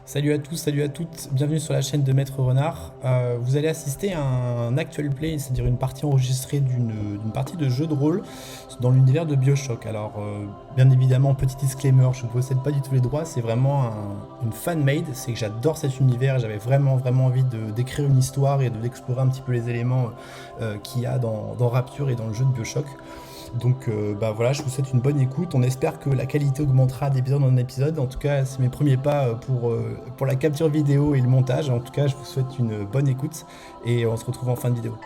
Salut à tous, salut à toutes, bienvenue sur la chaîne de Maître Renard. Vous allez assister à un actual play, c'est-à-dire une partie enregistrée d'une partie de jeu de rôle dans l'univers de BioShock. Alors, bien évidemment, petit disclaimer, je ne possède pas du tout les droits, c'est vraiment une fan-made, c'est que j'adore cet univers, j'avais vraiment envie d'écrire une histoire et d'explorer un petit peu les éléments qu'il y a dans Rapture et dans le jeu de BioShock. Donc bah voilà, je vous souhaite une bonne écoute. On espère que la qualité augmentera d'épisode en épisode. En tout cas, c'est mes premiers pas pour la capture vidéo et le montage. En tout cas, je vous souhaite une bonne écoute et on se retrouve en fin de vidéo.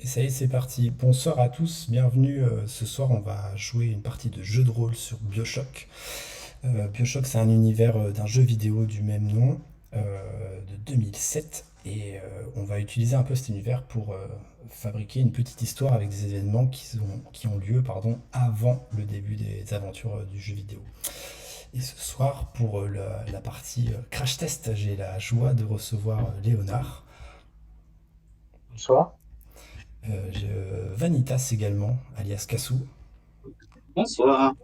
Et ça y est, c'est parti. Bonsoir à tous, bienvenue. Ce soir, on va jouer une partie de jeu de rôle sur BioShock. BioShock, c'est un univers d'un jeu vidéo du même nom de 2007. Et on va utiliser un peu cet univers pour fabriquer une petite histoire avec des événements qui ont lieu avant le début des aventures du jeu vidéo. Et ce soir, pour la partie crash test, j'ai la joie de recevoir Léonard. Bonsoir. J'ai Vanitas également, alias Kassou, Bonsoir.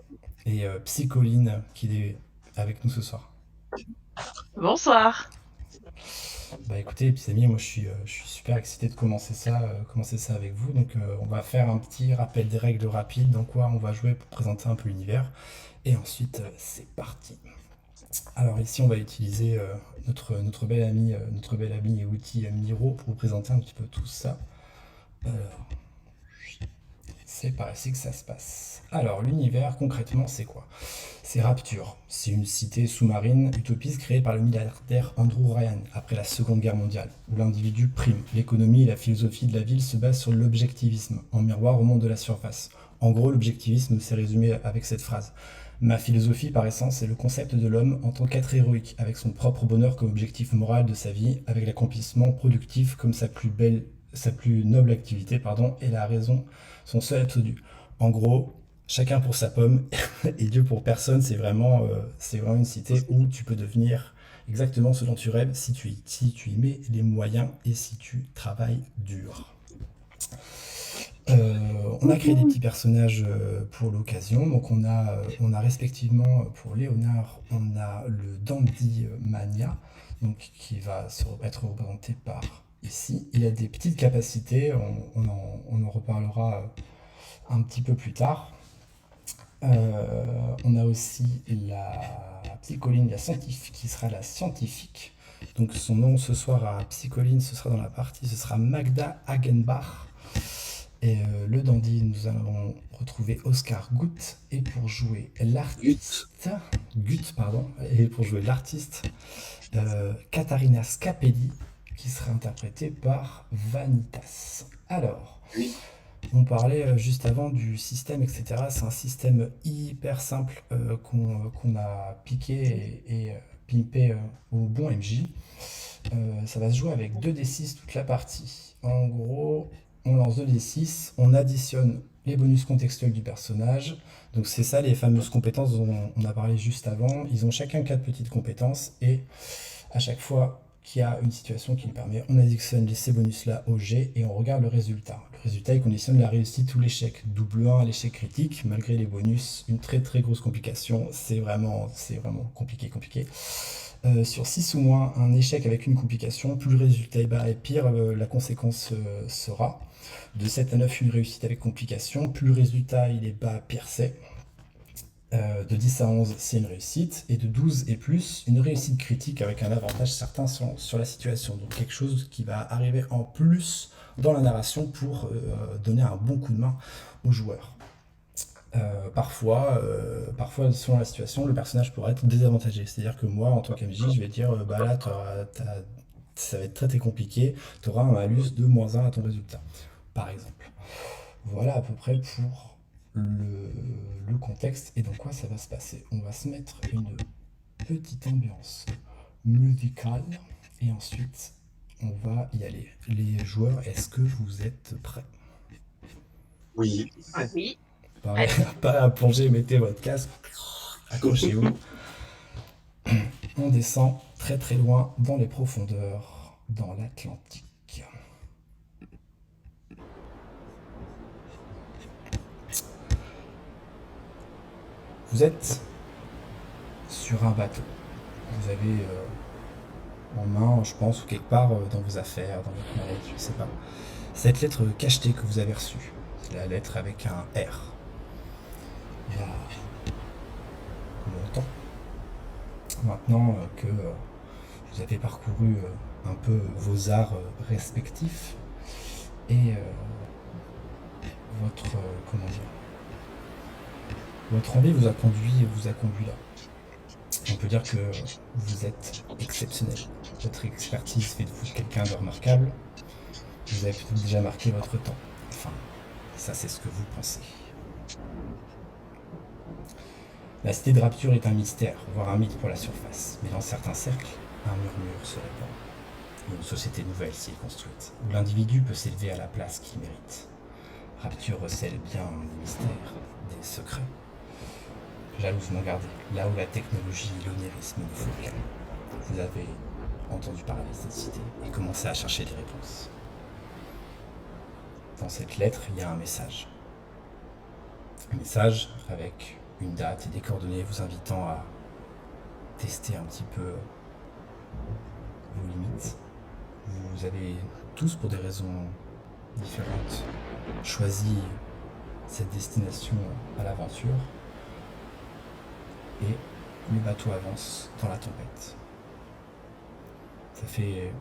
et Psycholine qui est avec nous ce soir. Bonsoir. Bah écoutez, les amis, moi je suis super excité de commencer ça avec vous. Donc on va faire un petit rappel des règles rapides, dans quoi on va jouer pour présenter un peu l'univers. Et ensuite, c'est parti. Alors ici, on va utiliser notre bel ami et outil Miro pour vous présenter un petit peu tout ça. Alors, c'est par ici que ça se passe. Alors, l'univers, concrètement, c'est quoi? C'est Rapture. C'est une cité sous-marine utopiste créée par le milliardaire Andrew Ryan après la Seconde Guerre mondiale, où l'individu prime. L'économie et la philosophie de la ville se basent sur l'objectivisme, en miroir au monde de la surface. En gros, l'objectivisme s'est résumé avec cette phrase. Ma philosophie, par essence, c'est le concept de l'homme en tant qu'être héroïque, avec son propre bonheur comme objectif moral de sa vie, avec l'accomplissement productif comme sa plus noble activité, et la raison son seul absolu. En gros, chacun pour sa pomme et Dieu pour personne, c'est vraiment une cité où tu peux devenir exactement ce dont tu rêves si tu y mets les moyens et si tu travailles dur. On a créé des petits personnages pour l'occasion. Donc on a respectivement pour Léonard, on a le Dandy Mania, donc qui va être représenté par ici. Il a des petites capacités, on en reparlera un petit peu plus tard. On a aussi la Psycholine, la scientifique, qui sera la scientifique. Donc son nom ce soir à Psycholine, ce sera dans la partie, ce sera Magda Hagenbach. Et le dandy, nous allons retrouver Oscar Gutt. Et pour jouer l'artiste, Gutt, pardon, et pour jouer l'artiste, Katharina Scapelli, qui sera interprétée par Vanitas. Alors, Oui. on parlait juste avant du système, etc. C'est un système hyper simple qu'on a piqué et pimpé au bon MJ. Ça va se jouer avec 2d6 toute la partie. En gros, on lance 2d6, on additionne les bonus contextuels du personnage. Donc c'est ça les fameuses compétences dont on a parlé juste avant. Ils ont chacun 4 petites compétences et à chaque fois qui a une situation qui lui permet, on additionne ces bonus-là au jet et on regarde le résultat. Le résultat, il conditionne la réussite ou l'échec. Double 1 à l'échec critique, malgré les bonus, une très très grosse complication. C'est vraiment compliqué. Sur 6 ou moins, un échec avec une complication, plus le résultat est bas et pire la conséquence sera. De 7 à 9, une réussite avec complication, plus le résultat il est bas, pire c'est. De 10 à 11, c'est une réussite, et de 12 et plus, une réussite critique avec un avantage certain sur la situation. Donc quelque chose qui va arriver en plus dans la narration pour donner un bon coup de main au joueur. Parfois, selon la situation, le personnage pourrait être désavantagé. C'est-à-dire que moi, en tant qu'MJ, je vais dire, bah là, ça va être très compliqué, tu auras un malus de -1 à ton résultat, par exemple. Voilà à peu près pour le contexte et dans quoi ça va se passer. On va se mettre une petite ambiance musicale et ensuite on va y aller. Les joueurs, est-ce que vous êtes prêts? Oui. Oui. Pas à plonger, mettez votre casque, accrochez-vous. On descend très très loin dans les profondeurs, dans l'Atlantique. Vous êtes sur un bateau. Vous avez en main, je pense, ou quelque part dans vos affaires, dans votre mallette, je sais pas, cette lettre cachetée que vous avez reçue. C'est la lettre avec un R. Il y a longtemps. Maintenant que vous avez parcouru un peu vos arts respectifs et votre votre envie vous a conduit là. On peut dire que vous êtes exceptionnel. Votre expertise fait de vous quelqu'un de remarquable. Vous avez peut-être déjà marqué votre temps. Enfin, ça c'est ce que vous pensez. La cité de Rapture est un mystère, voire un mythe pour la surface. Mais dans certains cercles, un murmure se répand. Une société nouvelle s'y est construite, où l'individu peut s'élever à la place qu'il mérite. Rapture recèle bien des mystères, des secrets. Jalousement gardés, là où la technologie et l'onirisme ne font rien. Vous avez entendu parler de cette cité et commencé à chercher des réponses. Dans cette lettre, il y a un message. Un message avec une date et des coordonnées vous invitant à tester un petit peu vos limites. Vous avez tous, pour des raisons différentes, choisi cette destination à l'aventure. Et le bateau avance dans la tempête. Ça fait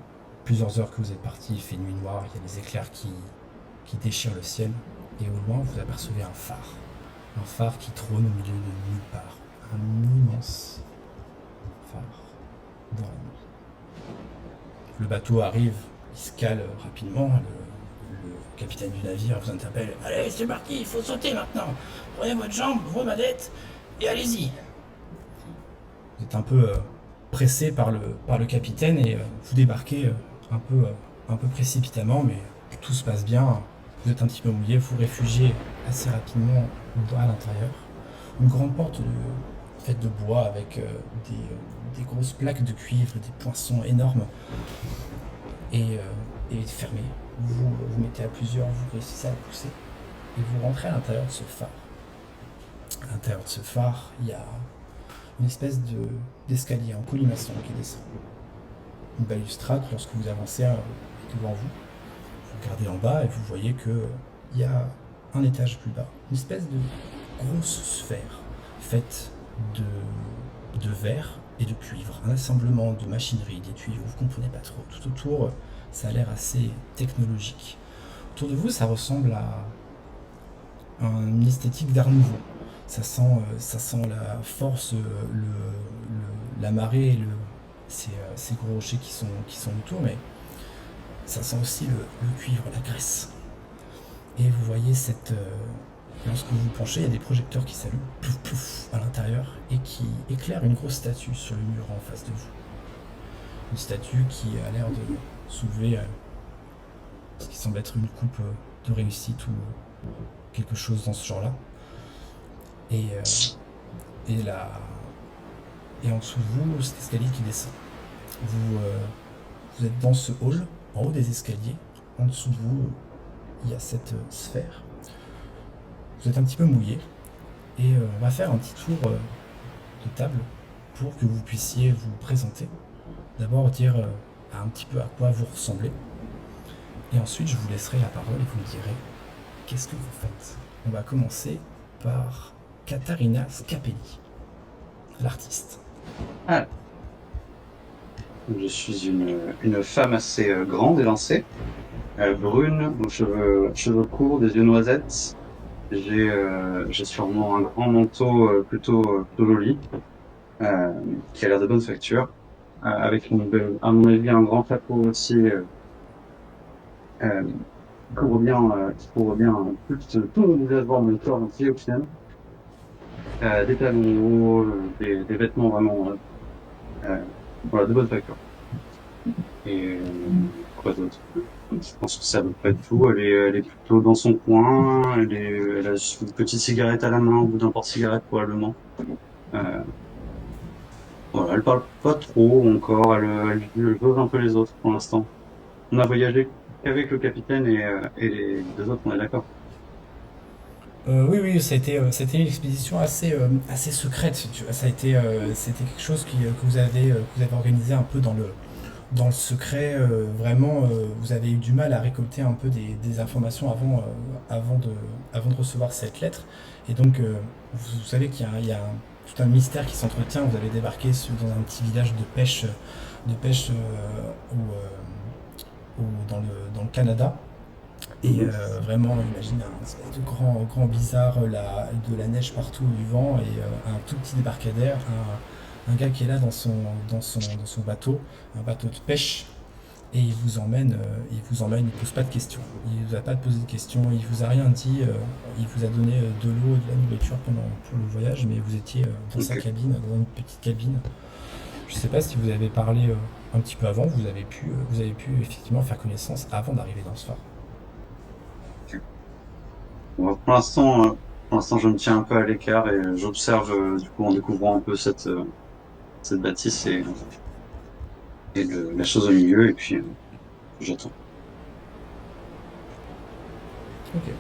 plusieurs heures que vous êtes partis, il fait nuit noire, il y a des éclairs qui déchirent le ciel, et au loin vous apercevez un phare. Un phare qui trône au milieu de nulle part. Un immense phare dans la nuit. Le bateau arrive, il se cale rapidement, le capitaine du navire vous interpelle. Allez, c'est parti, il faut sauter maintenant. Prenez votre jambe, vos manettes, et allez-y. Vous êtes un peu pressé par le capitaine et vous débarquez un peu précipitamment, mais tout se passe bien. Vous êtes un petit peu mouillé, vous réfugiez assez rapidement à l'intérieur. Une grande porte faite de bois avec des grosses plaques de cuivre, des poinçons énormes et fermée. Vous vous mettez à plusieurs, vous réussissez à la pousser et vous rentrez à l'intérieur de ce phare. À l'intérieur de ce phare, il y a une espèce d'escalier en colimaçon qui descend. Une balustrade, lorsque vous avancez devant vous, vous regardez en bas et vous voyez qu'il y a un étage plus bas, une espèce de grosse sphère faite de verre et de cuivre, un assemblement de machinerie, des tuyaux, vous ne comprenez pas trop. Tout autour, ça a l'air assez technologique. Autour de vous, ça ressemble à une esthétique d'art nouveau. Ça sent la force, la marée, ces gros rochers qui sont autour, mais ça sent aussi le cuivre, la graisse. Et vous voyez lorsque vous vous penchez, il y a des projecteurs qui s'allument, plouf plouf, à l'intérieur, et qui éclairent une grosse statue sur le mur en face de vous. Une statue qui a l'air de soulever ce qui semble être une coupe de réussite ou quelque chose dans ce genre-là. Et en dessous de vous, cet escalier qui descend. Vous vous êtes dans ce hall, en haut des escaliers. En dessous de vous, il y a cette sphère. Vous êtes un petit peu mouillé. Et on va faire un petit tour de table pour que vous puissiez vous présenter. D'abord dire un petit peu à quoi vous ressemblez. Et ensuite, je vous laisserai la parole et vous me direz qu'est-ce que vous faites. On va commencer par Katharina Scapelli, l'artiste. Ah. Je suis une femme assez grande, élancée, brune, aux cheveux courts, des yeux noisettes. J'ai sûrement un grand manteau plutôt joli, qui a l'air de bonne facture, avec à mon avis un grand chapeau aussi qui couvre bien tout mon visage, voire mon corps entier au final. Des talons hauts, des vêtements vraiment voilà, de bonne facture. Et quoi d'autre? Je pense que c'est à peu près tout. Elle est plutôt dans son coin. Elle a une petite cigarette à la main, ou d'un porte-cigarette probablement. Voilà, elle parle pas trop encore. Elle jauge un peu les autres pour l'instant. On a voyagé qu'avec le capitaine et les deux autres, on est d'accord. Oui, c'était une expédition assez secrète. Tu vois. C'était quelque chose que vous avez organisé un peu dans le secret. Vraiment, vous avez eu du mal à récolter un peu des informations avant de recevoir cette lettre. Et donc, vous savez qu'il y a tout un mystère qui s'entretient. Vous avez débarqué dans un petit village de pêche dans le Canada. Et vraiment, imagine un espèce de grand blizzard, de la neige partout, du vent, et un tout petit débarcadère, un gars qui est là dans son bateau, un bateau de pêche, et il pose pas de questions. Il vous a pas posé de questions, il vous a rien dit, il vous a donné de l'eau et de la nourriture pour le voyage, mais vous étiez dans sa cabine, dans une petite cabine. Je sais pas si vous avez parlé un petit peu avant, vous avez pu effectivement faire connaissance avant d'arriver dans ce phare. Bon, pour l'instant, je me tiens un peu à l'écart et j'observe du coup en découvrant un peu cette bâtisse et la chose au milieu et puis j'attends. Ok.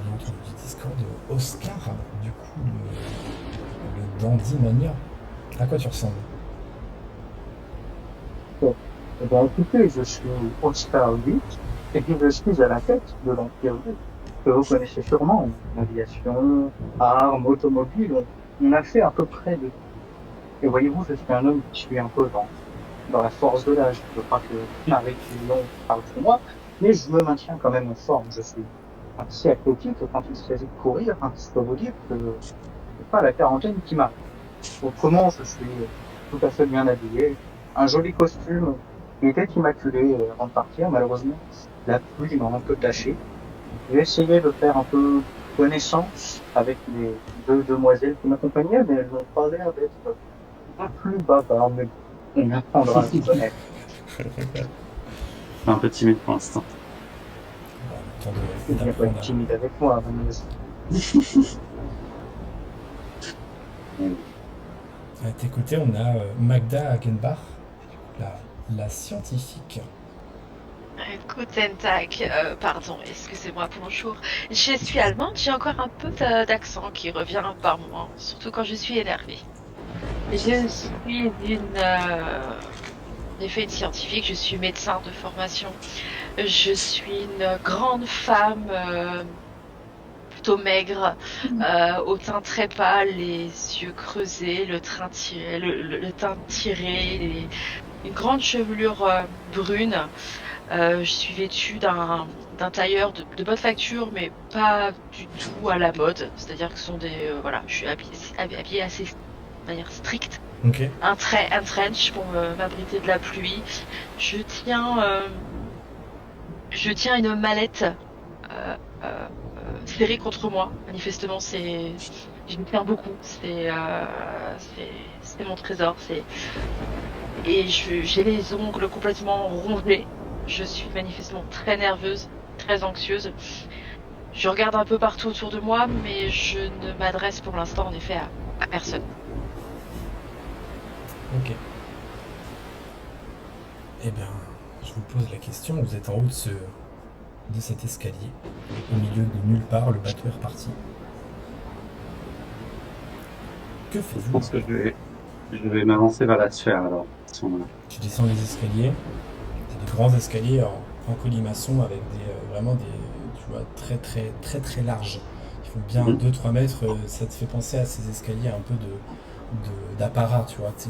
Notre petit Discord de Oscar, du coup, le Dandy Mania. À quoi tu ressembles? Bon. Eh bien, écoutez, je suis Oscar 8 et puis je suis à la tête de l'Empire 2, que vous connaissez sûrement, aviation, armes, automobiles, on a fait à peu près de tout. Et voyez-vous, je suis un homme qui suis un peu dans la force de l'âge. Je crois que ma réclusion parle pour moi, mais je me maintiens quand même en forme. Je suis assez athlétique quand il s'agit de courir. Hein. Je peux vous dire que c'est pas la quarantaine qui m'arrive. Autrement, je suis tout à fait bien habillé. Un joli costume. Il était immaculé avant de partir, malheureusement. La pluie m'a un peu taché. J'ai essayé de faire un peu connaissance avec les deux demoiselles qui m'accompagnaient, mais elles n'ont pas l'air d'être un plus bavardes. Mais on apprendra à s'y connaître. Un peu timide pour l'instant. Temps Il n'y a pas de d'apprendre timide avec moi, mademoiselle. à tes côtés. On a Magda Hagenbach, la scientifique. Guten Tag, pardon, excusez-moi, bonjour. Je suis allemande, j'ai encore un peu d'accent qui revient par moment, surtout quand je suis énervée. Je suis en effet une scientifique, je suis médecin de formation. Je suis une grande femme, plutôt maigre, au teint très pâle, les yeux creusés, le teint tiré, une grande chevelure brune. Je suis vêtue d'un tailleur de bonne facture, mais pas du tout à la mode. C'est-à-dire que ce sont voilà, je suis habillée assez de manière stricte. Ok. Un trench pour m'abriter de la pluie. Je tiens une mallette serrée contre moi. Manifestement, je me tiens beaucoup. C'est mon trésor. Et j'ai les ongles complètement rongés. Je suis manifestement très nerveuse, très anxieuse. Je regarde un peu partout autour de moi, mais je ne m'adresse pour l'instant en effet à personne. Ok. Eh bien, je vous pose la question, vous êtes en haut de cet escalier, au milieu de nulle part, le bateau est reparti. Que Je faites-vous? pense que je vais m'avancer vers la sphère alors. À ce moment-là. Tu descends les escaliers, c'est des grands escaliers en colimaçon avec vraiment des, tu vois, très très très très larges. Ils font bien Mhm. 2-3 mètres, ça te fait penser à ces escaliers un peu d'apparat, tu vois, tu sais,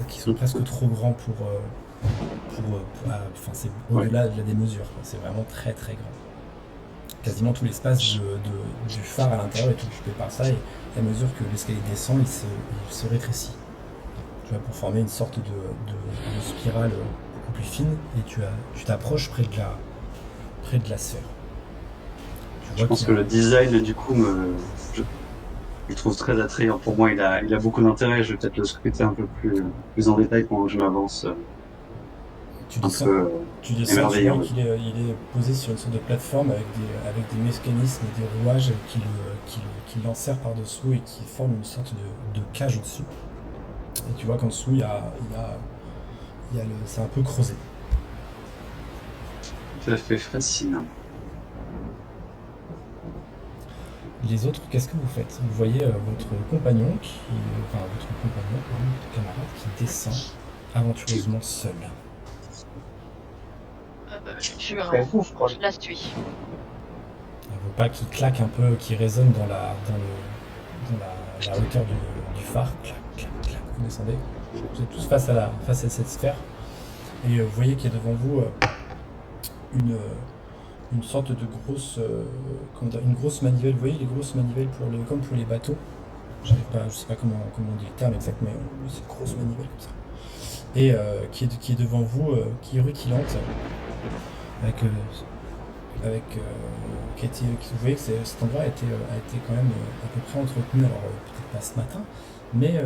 qui sont presque trop grands enfin c'est Ouais. au-delà de la démesure, quoi. C'est vraiment très très grand. Quasiment tout l'espace du phare à l'intérieur est occupé par ça, et à mesure que l'escalier descend, il se rétrécit. Tu vois, pour former une sorte de spirale beaucoup plus fine, et tu t'approches près de la sphère. Tu Je vois pense qu'il y que a le design, du coup, je le trouve très attrayant. Pour moi, il a beaucoup d'intérêt. Je vais peut-être le scruter un peu plus en détail pendant que je m'avance tu un descends, peu tu émerveillé, vois on va qu'il est, il est posé sur une sorte de plateforme avec des mécanismes et des rouages qui l'enserrent par-dessous et qui forment une sorte de cage au-dessus. Et tu vois qu'en dessous, c'est un peu creusé. tout à fait fascinant. Les autres, qu'est-ce que vous faites? Vous voyez votre compagnon, votre camarade, qui descend aventureusement seul. Je, Très fou, je crois. je la suis. Vos pas qui claquent un peu, qui résonnent dans la hauteur du phare. Clac, clac, clac. Vous descendez. Vous êtes tous face à cette sphère. Et vous voyez qu'il y a devant vous une, une sorte de grosse, une grosse manivelle. Vous voyez les grosses manivelles comme pour les bateaux. Je sais pas comment on dit le terme exact, mais c'est une grosse manivelle comme ça. Et qui est devant vous, qui est rutilante, vous voyez que cet endroit a été quand même à peu près entretenu, alors peut-être pas ce matin, mais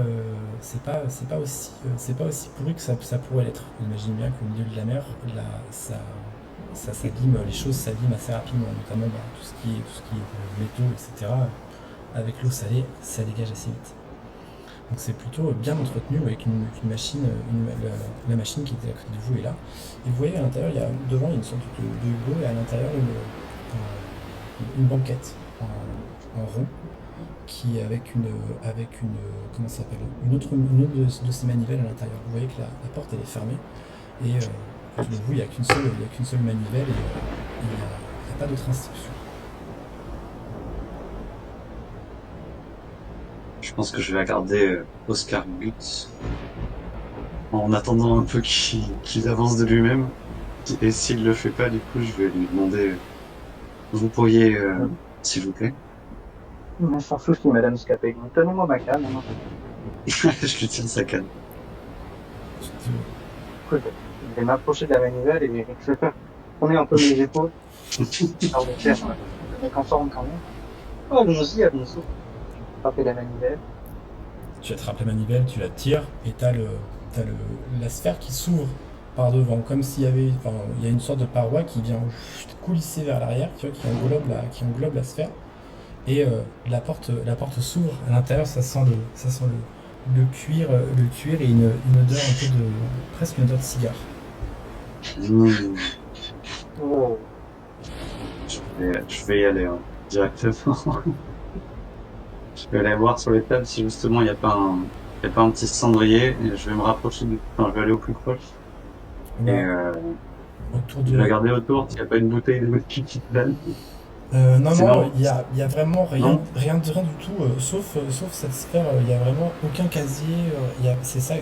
c'est pas aussi pourri que ça pourrait l'être. Imaginez bien qu'au milieu de la mer, là, ça s'abîme, les choses s'abîment assez rapidement, notamment tout ce qui est métaux, etc. Avec l'eau salée, ça dégage assez vite. Donc c'est plutôt bien entretenu avec une machine, la machine qui était à côté de vous est là. Et vous voyez à l'intérieur, devant il y a une sorte de hublot, et à l'intérieur une banquette en rond qui avec une comment ça s'appelle, une autre de ces manivelles à l'intérieur. Vous voyez que la porte elle est fermée, et à côté de vous il n'y a qu'une seule manivelle, et il n'y a pas d'autre instruction. Je pense que je vais regarder Oscar Gut en attendant un peu qu'il avance de lui-même. Et s'il le fait pas, du coup, je vais lui demander, vous pourriez, s'il vous plaît. Sans souci, madame Scapé. Tenez-moi ma canne. Je lui tiens sa canne. Écoute, je vais m'approcher de la manivelle et je vais faire tourner un peu mes épaules. Alors, de faire en forme quand même. Oh, allons-y. Frapper la manivelle. Tu attrapes la manivelle, tu la tires, et t'as la sphère qui s'ouvre par devant, comme s'il y avait, il y a une sorte de paroi qui vient coulisser vers l'arrière, tu vois, qui englobe la sphère, et la porte s'ouvre. À l'intérieur, ça sent le cuir et une odeur un peu presque une odeur de cigare. Mmh. Oh. Je vais y aller directement. Je vais aller voir sur les tables si justement il n'y a pas un petit cendrier, et je vais me rapprocher enfin, je vais aller au plus proche. Ouais. Et Autour je de... vais regarder autour s'il n'y a pas une bouteille de whisky qui traîne. non, Sinon- il y a vraiment Non. rien du tout, sauf cette sphère, il y a vraiment aucun casier, c'est ça,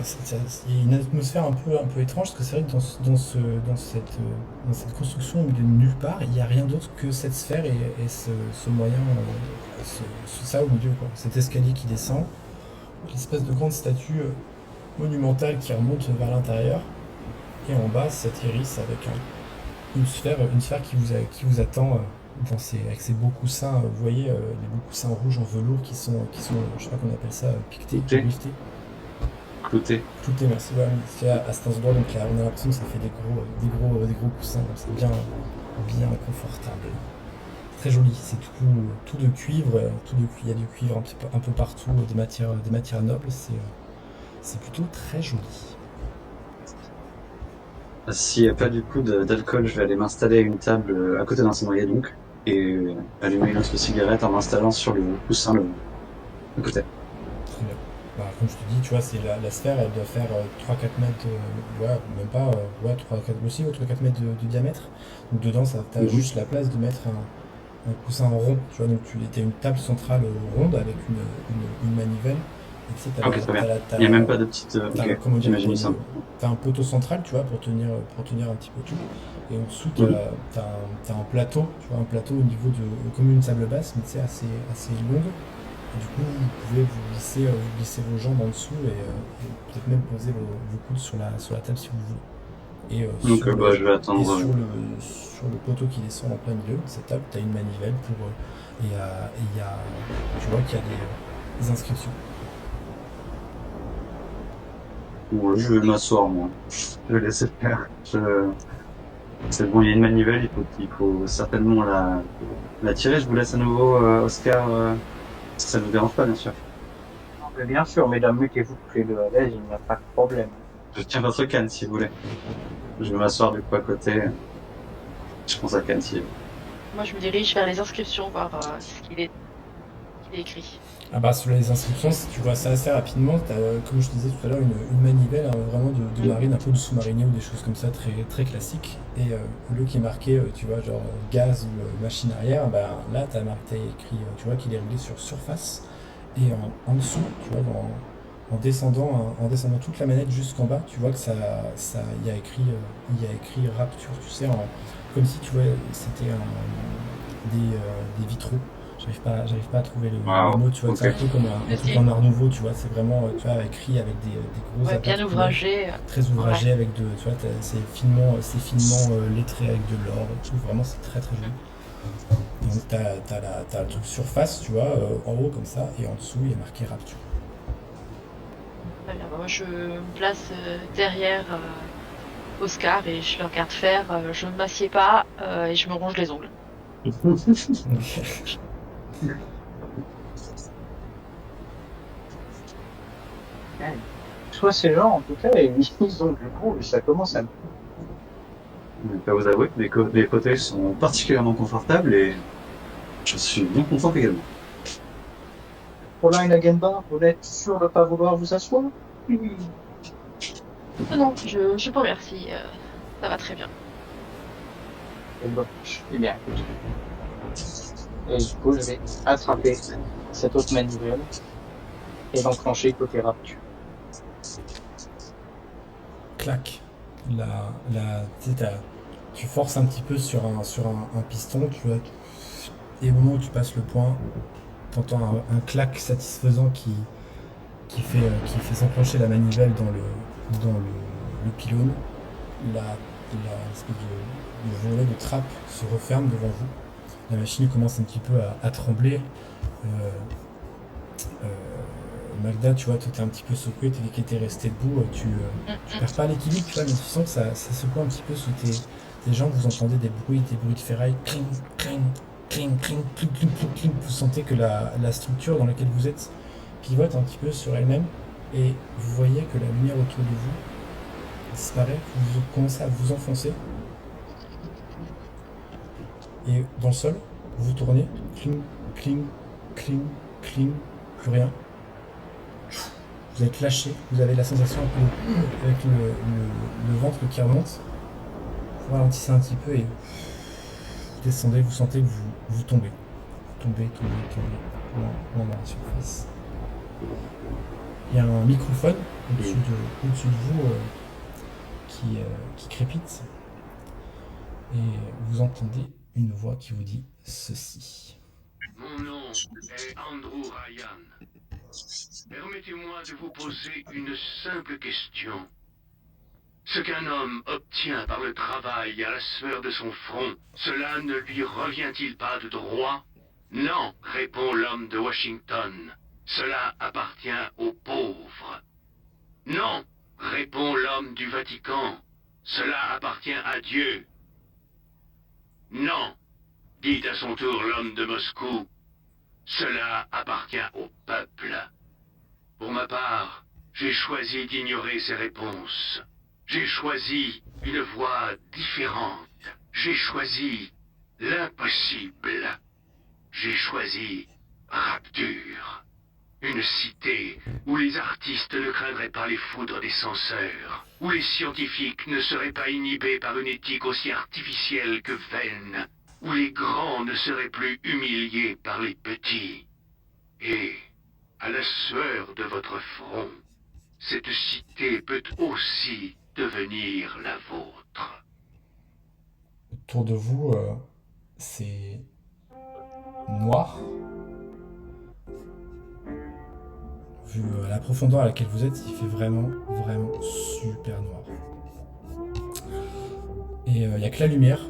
il y a une atmosphère un peu étrange, parce que c'est vrai que dans cette construction au milieu de nulle part, il n'y a rien d'autre que cette sphère et ce moyen, ça au milieu, quoi. Cet escalier qui descend, l'espèce de grande statue monumentale qui remonte vers l'intérieur, et en bas cette iris avec une sphère qui vous attend avec ces beaux coussins. Vous voyez les beaux coussins rouges en velours qui sont je sais pas comment on appelle ça, piquetés, Cloutés. liftés. Clouté. Cloutés, merci. Ouais, c'est à cet endroit, donc là, on a l'impression que ça fait des gros coussins, donc c'est bien confortable. Très joli, c'est tout de cuivre, il y a du cuivre un peu partout, des matières nobles, c'est plutôt très joli. S'il n'y a pas du coup d'alcool, je vais aller m'installer à une table à côté d'un cendrier donc, et allumer une autre cigarette en m'installant sur le coussin le côté. Très bien. Bah, comme je te dis, tu vois, c'est la sphère, elle doit faire 3-4 mètres, ouais, même pas, ouais, 3-4 aussi, 3-4 mètres de diamètre. Donc dedans, ça, t'as Mhm. juste la place de mettre un coussin rond, tu vois, donc tu as une table centrale ronde avec une manivelle. Et tu sais, Ok, très bien. Il n'y a même pas de petite... ok, comment dire, j'imagine ça. t'as un poteau central, tu vois, pour tenir un petit peu tout. Et en dessous, Mhm. t'as un plateau, tu vois, un plateau au niveau de, comme une table basse, mais tu sais, assez longue. Et du coup, vous pouvez vous glisser vos jambes en dessous et peut-être même poser vos coudes sur la table si vous voulez. Et, Donc bah, je vais et attendre... sur le poteau qui descend en plein milieu de cette table, tu as une manivelle pour. Et il y a, tu vois qu'il y a des inscriptions. bon, je vais m'asseoir, moi. Je vais laisser faire. C'est bon, il y a une manivelle, il faut certainement la tirer. Je vous laisse à nouveau, Oscar, si ça ne vous dérange pas, bien sûr. Non, mais bien sûr, mesdames, mettez-vous tous les deux à l'aise, il n'y a pas de problème. Je tiens votre canne, si vous voulez. Je vais m'asseoir du coup à côté. Je prends sa canne, si... Moi, je me dirige vers les inscriptions, voir qu'il est écrit. Ah bah, sur les inscriptions, si tu vois ça assez rapidement, tu as, comme je te disais tout à l'heure, une manivelle vraiment de marine, un peu de sous-marinier ou des choses comme ça, très, très classiques. Et au lieu qui est marqué, tu vois, genre gaz ou machine arrière, bah, là, tu as marqué écrit, tu vois, qu'il est réglé sur surface. Et en dessous, tu vois, en descendant toute la manette jusqu'en bas, tu vois que il y a écrit Rapture, tu sais, comme si tu vois, c'était des vitraux. J'arrive pas à trouver le Waouh, mot, tu vois, c'est ok. un peu comme un truc en art nouveau, tu vois, c'est vraiment, tu vois, écrit avec des gros Ouais, aplats bien de couleurs, ouvragé. très Ouais. ouvragé avec tu vois, c'est finement lettré avec de l'or, je trouve vraiment c'est très très joli. Et donc t'as le truc surface, tu vois, en haut comme ça, et en dessous il y a marqué Rapture. Très bien. Bah, moi, je me place derrière Oscar et je le regarde faire. Je ne m'assieds pas et je me ronge les ongles. Ouais. Soit ces gens, en tout cas, ils ont du goût et ça commence à me... Je vais pas vous avouer que les fauteuils sont particulièrement confortables et je suis bien content également. Fräulein Hagenbach, vous n'êtes sûr de ne pas vouloir vous asseoir? Oui. Non, je vous remercie. Ça va très bien. Eh ben, eh bien, écoute. Et du coup, je vais attraper cette autre manivelle et l'enclencher côté Rapture. Clac. Tu sais, tu forces un petit peu sur un piston, tu vois, et au moment où tu passes le point, tu entends un clac satisfaisant qui fait s'enclencher la manivelle dans le pylône. L'espèce de volet de trappe se referme devant vous. La machine commence un petit peu à trembler. Euh, euh, Magda, tu vois, toi t'es un petit peu secoué, t'es qui était resté debout, tu perds pas l'équilibre, tu vois, mais tu sens que ça secoue un petit peu sous tes jambes, vous entendez des bruits de ferraille, cling, cling, cling, cling, cling, cling, cling, cling. Vous sentez que la structure dans laquelle vous êtes pivote un petit peu sur elle-même, et vous voyez que la lumière autour de vous disparaît, vous commencez à vous enfoncer, et dans le sol, vous tournez, cling, cling, cling, cling, plus rien. Vous êtes lâché, vous avez la sensation un peu avec le ventre qui remonte. Vous ralentissez un petit peu et vous descendez, vous sentez que vous tombez. Tombez dans la surface. Il y a un microphone au-dessus de vous qui crépite et vous entendez une voix qui vous dit ceci. Mon nom est Andrew Ryan. Permettez-moi de vous poser une simple question. Ce qu'un homme obtient par le travail à la sueur de son front, cela ne lui revient-il pas de droit? Non, répond l'homme de Washington. Cela appartient aux pauvres. Non, répond l'homme du Vatican. Cela appartient à Dieu. Non, dit à son tour l'homme de Moscou. Cela appartient au peuple. Pour ma part, j'ai choisi d'ignorer ces réponses. J'ai choisi une voie différente. J'ai choisi l'impossible. J'ai choisi Rapture. Une cité où les artistes ne craindraient pas les foudres des censeurs, où les scientifiques ne seraient pas inhibés par une éthique aussi artificielle que vaine, où les grands ne seraient plus humiliés par les petits. Et, à la sueur de votre front, cette cité peut aussi devenir la vôtre. Autour de vous, c'est noir. Vu la profondeur à laquelle vous êtes, il fait vraiment super noir. Et il n'y a que la lumière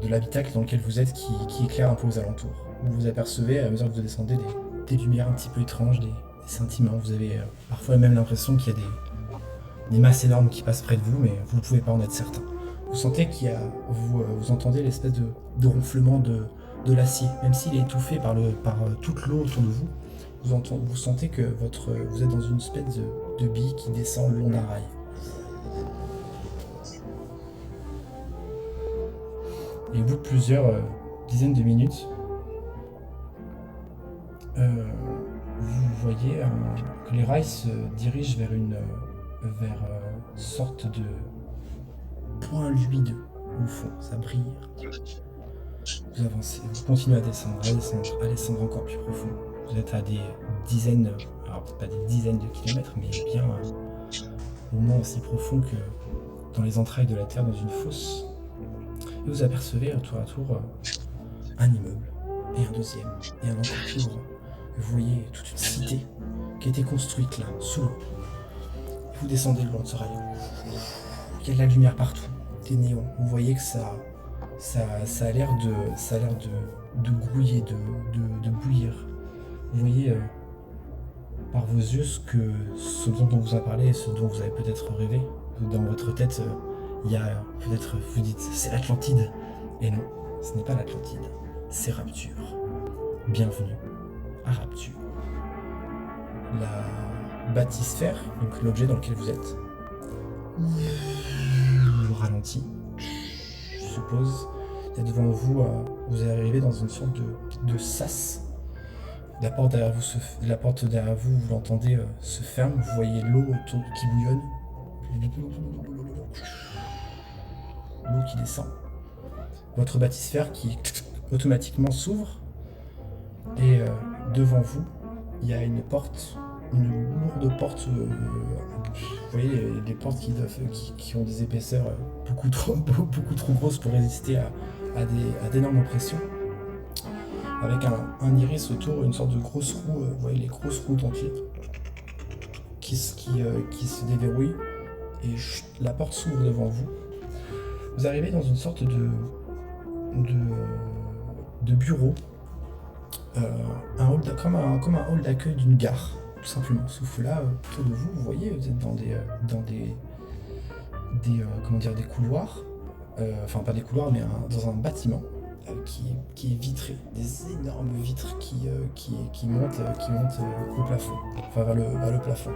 de l'habitacle dans lequel vous êtes qui éclaire un peu aux alentours. Vous apercevez, à mesure que vous descendez, des lumières un petit peu étranges, des scintillements. Vous avez parfois même l'impression qu'il y a des masses énormes qui passent près de vous, mais vous ne pouvez pas en être certain. Vous sentez vous entendez l'espèce de ronflement de l'acier, même s'il est étouffé par toute l'eau autour de vous. Vous sentez que vous êtes dans une espèce de bille qui descend le long d'un rail. Et au bout de plusieurs dizaines de minutes, vous voyez que les rails se dirigent vers une sorte de point lumineux au fond. Ça brille. Vous avancez, vous continuez à descendre encore plus profond. Vous êtes à des dizaines, alors pas des dizaines de kilomètres, mais bien au moins aussi profond que dans les entrailles de la Terre, dans une fosse. Et vous apercevez tour à tour un immeuble, et un deuxième, et un encore plus grand. Vous voyez toute une cité qui a été construite là, sous l'eau. Vous descendez le long de ce rayon. Il y a de la lumière partout, des néons. Vous voyez que ça a l'air de grouiller, de bouillir. Vous voyez par vos yeux ce dont on vous a parlé et ce dont vous avez peut-être rêvé. Dans votre tête, il y a peut-être, vous dites, c'est l'Atlantide. Et non, ce n'est pas l'Atlantide, c'est Rapture. Bienvenue à Rapture. La bâtisphère, donc l'objet dans lequel vous êtes, ralentit, se pose. Il y a devant vous, vous arrivez dans une sorte de sas. La porte derrière vous, vous l'entendez se ferme. Vous voyez l'eau autour qui bouillonne. L'eau qui descend. Votre bâtisphère qui automatiquement s'ouvre. Et devant vous, il y a une porte, une lourde porte. Vous voyez des portes qui ont des épaisseurs beaucoup trop grosses pour résister à d'énormes pressions. Avec un iris autour, une sorte de grosse roue, vous voyez les grosses roues dentiers qui se déverrouillent et la porte s'ouvre devant vous. Vous arrivez dans une sorte de bureau, comme un hall d'accueil d'une gare, tout simplement. Sauf que là, autour de vous, vous voyez, vous êtes dans des couloirs, enfin pas des couloirs, mais dans un bâtiment. Qui est vitré, des énormes vitres qui montent au plafond, enfin vers le plafond.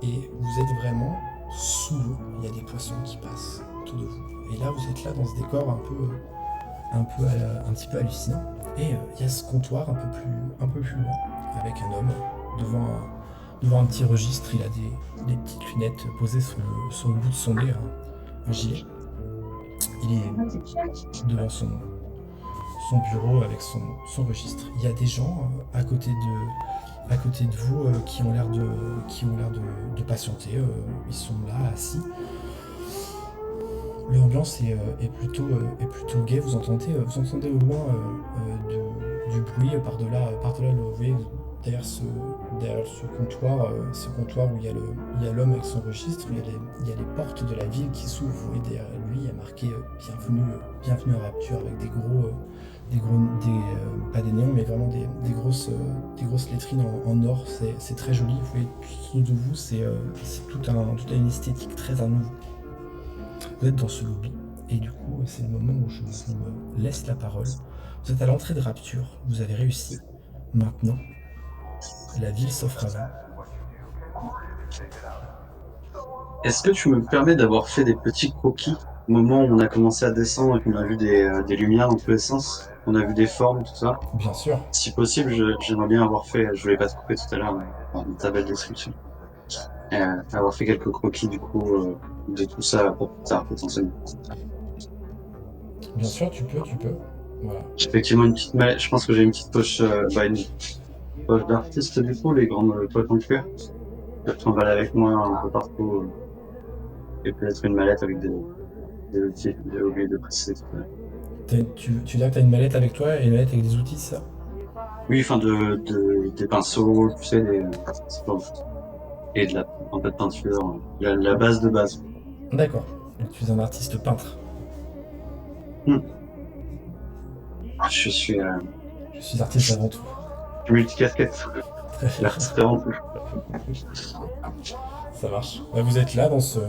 Et vous êtes vraiment sous l'eau, il y a des poissons qui passent autour de vous. Et là, vous êtes là dans ce décor un petit peu hallucinant. Et il y a ce comptoir un peu plus loin, avec un homme devant un petit registre. Il a des petites lunettes posées sur le bout de son nez, un gilet. Il est devant son bureau avec son registre. Il y a des gens à côté de vous qui ont l'air de patienter. Ils sont là, assis. L'ambiance est plutôt gaie. Vous entendez au loin du bruit par-delà le bruit. Derrière ce comptoir où il y a l'homme avec son registre, il y a les portes de la ville qui s'ouvrent. Et derrière lui, il y a marqué bienvenue à Rapture avec pas des néons, mais vraiment des grosses lettrines en or. C'est très joli. Vous voyez, tout de vous, c'est toute une esthétique très à nouveau. Vous êtes dans ce lobby, et du coup, c'est le moment où je vous laisse la parole. Vous êtes à l'entrée de Rapture, vous avez réussi. Maintenant, la ville s'offre à vous. Est-ce que tu me permets d'avoir fait des petits croquis au moment où on a commencé à descendre et qu'on a vu des lumières dans tous les sens, on a vu des formes, tout ça? Bien sûr. Si possible, j'aimerais bien avoir fait, je voulais pas te couper tout à l'heure, mais dans ta belle description, avoir fait quelques croquis du coup de tout ça pour plus tard potentiellement. Bien sûr, tu peux. Voilà. J'ai effectivement une petite je pense que j'ai une petite poche, une poche d'artiste du coup, les grandes poches en cuir. Je t'emballe avec moi un peu partout et peut-être une mallette avec des outils. J'ai oublié de préciser tout à l'heure. Tu dis que t'as une mallette avec toi et une mallette avec des outils, c'est ça? Oui, enfin des pinceaux, tu sais, ce genre de choses. Et un peu de peinture, la base de base. D'accord. Donc tu es un artiste peintre. Je suis Je suis artiste avant tout. multicasquette. Très bien. L'artiste avant tout. Ça marche. Bah, vous êtes là dans ce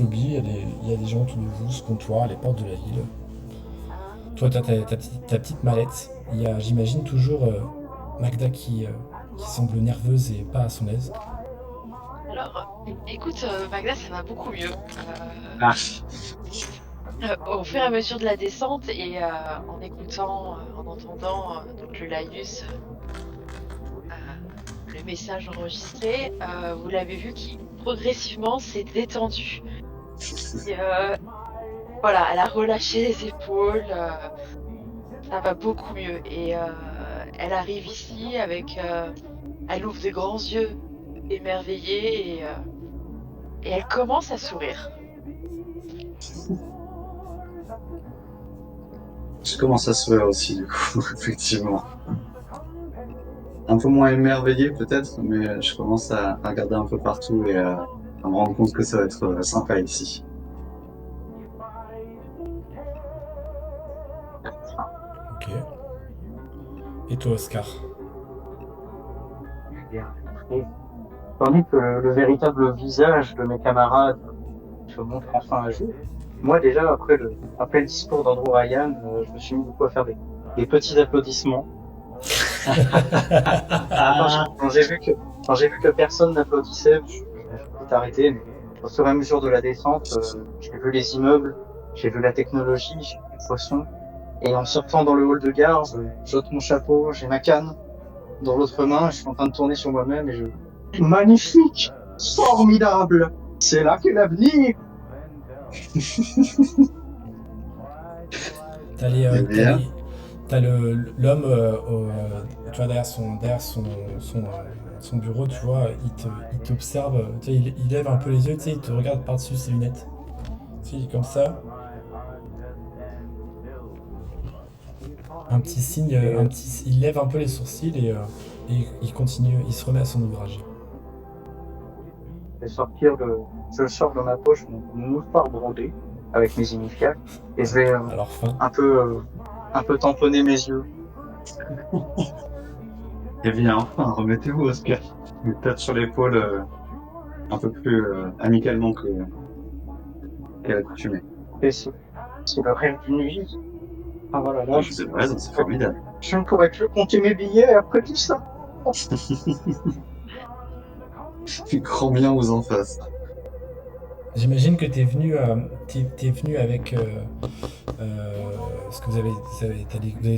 lobby, il y a des gens autour de vous, ce comptoir, les portes de la ville. Toi, t'as ta petite mallette. Il y a, j'imagine, toujours Magda qui semble nerveuse et pas à son aise. Alors, écoute, Magda, ça va beaucoup mieux. Ah, Au fur et à mesure de la descente et en écoutant, en entendant donc le laïus, le message enregistré, vous l'avez vu qui progressivement s'est détendu. Et, voilà, elle a relâché les épaules, ça va beaucoup mieux. Et elle arrive ici avec, elle ouvre des grands yeux émerveillés et elle commence à sourire. je commence à sourire aussi, du coup, effectivement. Un peu moins émerveillé peut-être, mais je commence à regarder un peu partout et à me rendre compte que ça va être sympa ici. Ok. Et toi, Oscar? Bien. Et tandis que le véritable visage de mes camarades se montre enfin à jour, moi déjà après le discours d'Andrew Ryan, je me suis mis du coup à faire des petits applaudissements. Quand j'ai vu que personne n'applaudissait, je me suis vite arrêté, mais au fur et à mesure de la descente, j'ai vu les immeubles, j'ai vu la technologie, j'ai vu les poissons, et en sortant dans le hall de gare, je j'ôte mon chapeau, j'ai ma canne dans l'autre main, je suis en train de tourner sur moi-même et magnifique! Formidable! C'est là qu'est l'avenir! T'as l'homme, tu vois, son bureau, tu vois, il t'observe, tu sais, il lève un peu les yeux, tu sais, il te regarde par-dessus ses lunettes. Tu sais, il est comme ça. Un petit signe, il lève un peu les sourcils et il continue, il se remet à son ouvrage. Je sors de ma poche mon mouchoir brodé avec mes initiales et je vais Alors fin. un peu tamponner mes yeux. Eh bien, enfin, remettez-vous, Oscar. Je me tape sur l'épaule un peu plus amicalement qu'à l'accoutumée. Et c'est le rêve d'une vie. Ah voilà, là, Vous avez raison, c'est formidable. je ne pourrais plus compter mes billets après tout ça. Grand bien vous en face. J'imagine que t'es venu avec ce que vous avez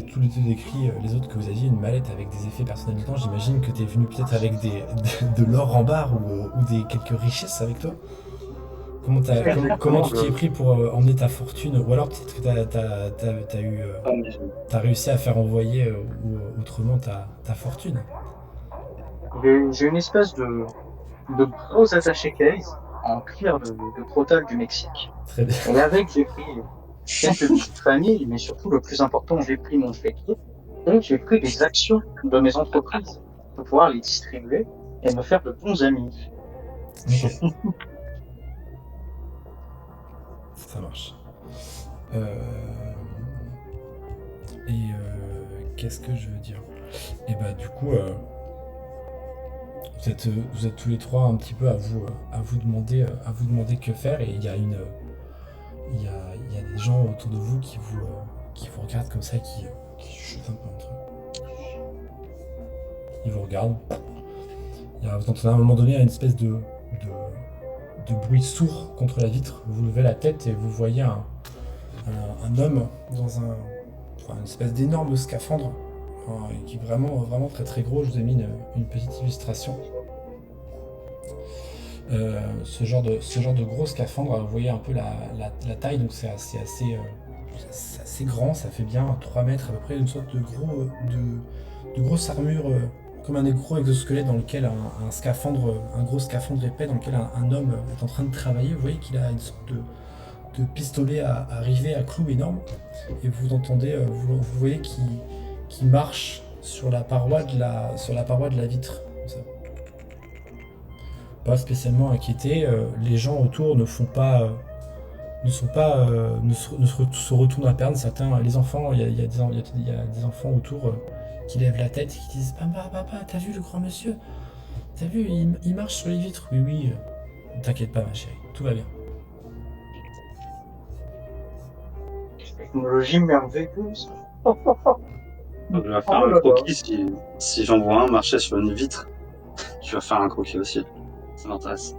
tous les deux décrit, les autres que vous aviez une mallette avec des effets personnels dedans. J'imagine que t'es venu peut-être avec de l'or en barre ou quelques richesses avec toi. Comment tu t'y es pris pour emmener ta fortune? Ou alors peut-être que t'as réussi à faire envoyer autrement ta fortune. J'ai une espèce de gros attaché case en cuir de Crotal du Mexique. Très bien. Et avec, j'ai pris quelques petites familles, mais surtout le plus important, j'ai pris mon chéquier et j'ai pris des actions de mes entreprises pour pouvoir les distribuer et me faire de bons amis. Ok. Ça marche. Qu'est-ce que je veux dire? Et bah du coup, vous êtes tous les trois un petit peu à vous demander que faire, et il y a des gens autour de vous qui vous regardent comme ça, qui chuchotent un peu entre eux. Ils vous regardent. Vous entendez à un moment donné une espèce de de bruit sourd contre la vitre. Vous levez la tête et vous voyez un homme dans une espèce d'énorme scaphandre qui est vraiment très très gros. Je vous ai mis une petite illustration. Ce genre de gros scaphandre, vous voyez un peu la taille, donc c'est assez grand, ça fait bien 3 mètres à peu près, une sorte de grosse armure, comme un gros exosquelette dans lequel un gros scaphandre épais dans lequel un homme est en train de travailler. Vous voyez qu'il a une sorte de pistolet à rivet à clous énorme, et vous entendez, vous voyez qu'il marche sur la paroi de la vitre. Comme ça. Pas spécialement inquiété, les gens autour ne se retournent à perdre. Certains, les enfants, il y a des enfants autour qui lèvent la tête et qui disent papa, t'as vu le grand monsieur? T'as vu, il marche sur les vitres? Oui, t'inquiète pas ma chérie, tout va bien. Technologie merveilleuse. Je vais faire un croquis si j'en vois un marcher sur une vitre. Je vais faire un croquis aussi. Ça m'intéresse.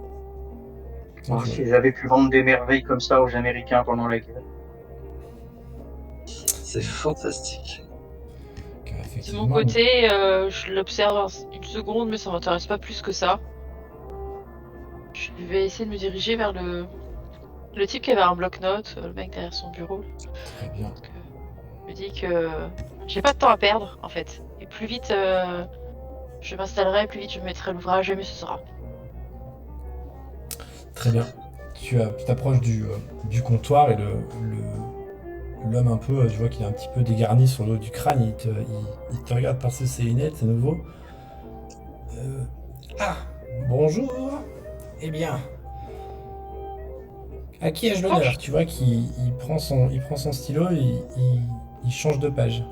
Oh, s'ils avaient pu vendre des merveilles comme ça aux Américains pendant la guerre. C'est fantastique. De mon côté, je l'observe une seconde, mais ça m'intéresse pas plus que ça. Je vais essayer de me diriger vers le type qui avait un bloc-notes, le mec derrière son bureau. Très bien. Donc, je me dis que j'ai pas de temps à perdre, en fait. Et plus vite je m'installerai, plus vite je me mettrai à l'ouvrage, et mieux ce sera. Très bien. Tu t'approches du comptoir et l'homme un peu, tu vois qu'il est un petit peu dégarni sur le haut du crâne, il te regarde par-dessus ses lunettes, c'est nouveau. Bonjour. Eh bien, à qui ai-je l'honneur? Tu vois qu'il prend son stylo et il change de page.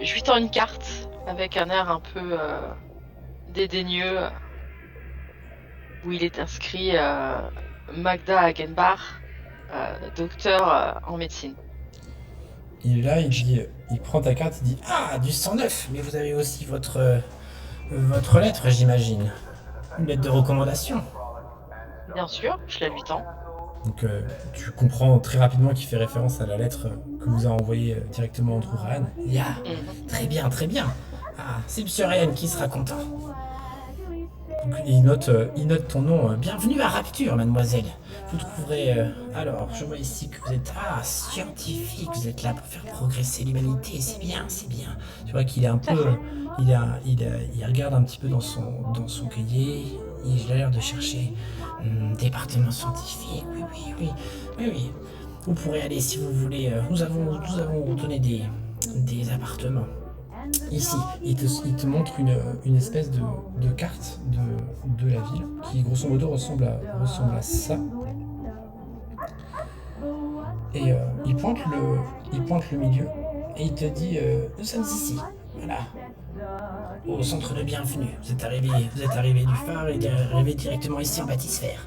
Je lui tends une carte avec un air un peu dédaigneux où il est inscrit Magda Hagenbach, docteur en médecine. Il est là, il prend ta carte, il dit du 109, mais vous avez aussi votre lettre, j'imagine. Une lettre de recommandation. Bien sûr, je la lui tends. Donc tu comprends très rapidement qu'il fait référence à la lettre que vous a envoyée directement Andrew Ryan. Très bien. C'est Monsieur Ryan qui sera content. Donc, il note ton nom. Bienvenue à Rapture, mademoiselle. Vous trouverez... alors, je vois ici que vous êtes scientifique. Vous êtes là pour faire progresser l'humanité. C'est bien. Tu vois qu'il est un peu... Il regarde un petit peu dans son cahier. Il a l'air de chercher... département scientifique. Oui. Vous pourrez aller si vous voulez. Nous avons donné des appartements. Ici, il te montre une espèce de carte de la ville qui grosso modo ressemble à ça. Et il pointe le milieu et il te dit nous sommes ici, voilà, au centre de bienvenue. Vous êtes arrivé du phare et arrivé directement ici en bâtisphère.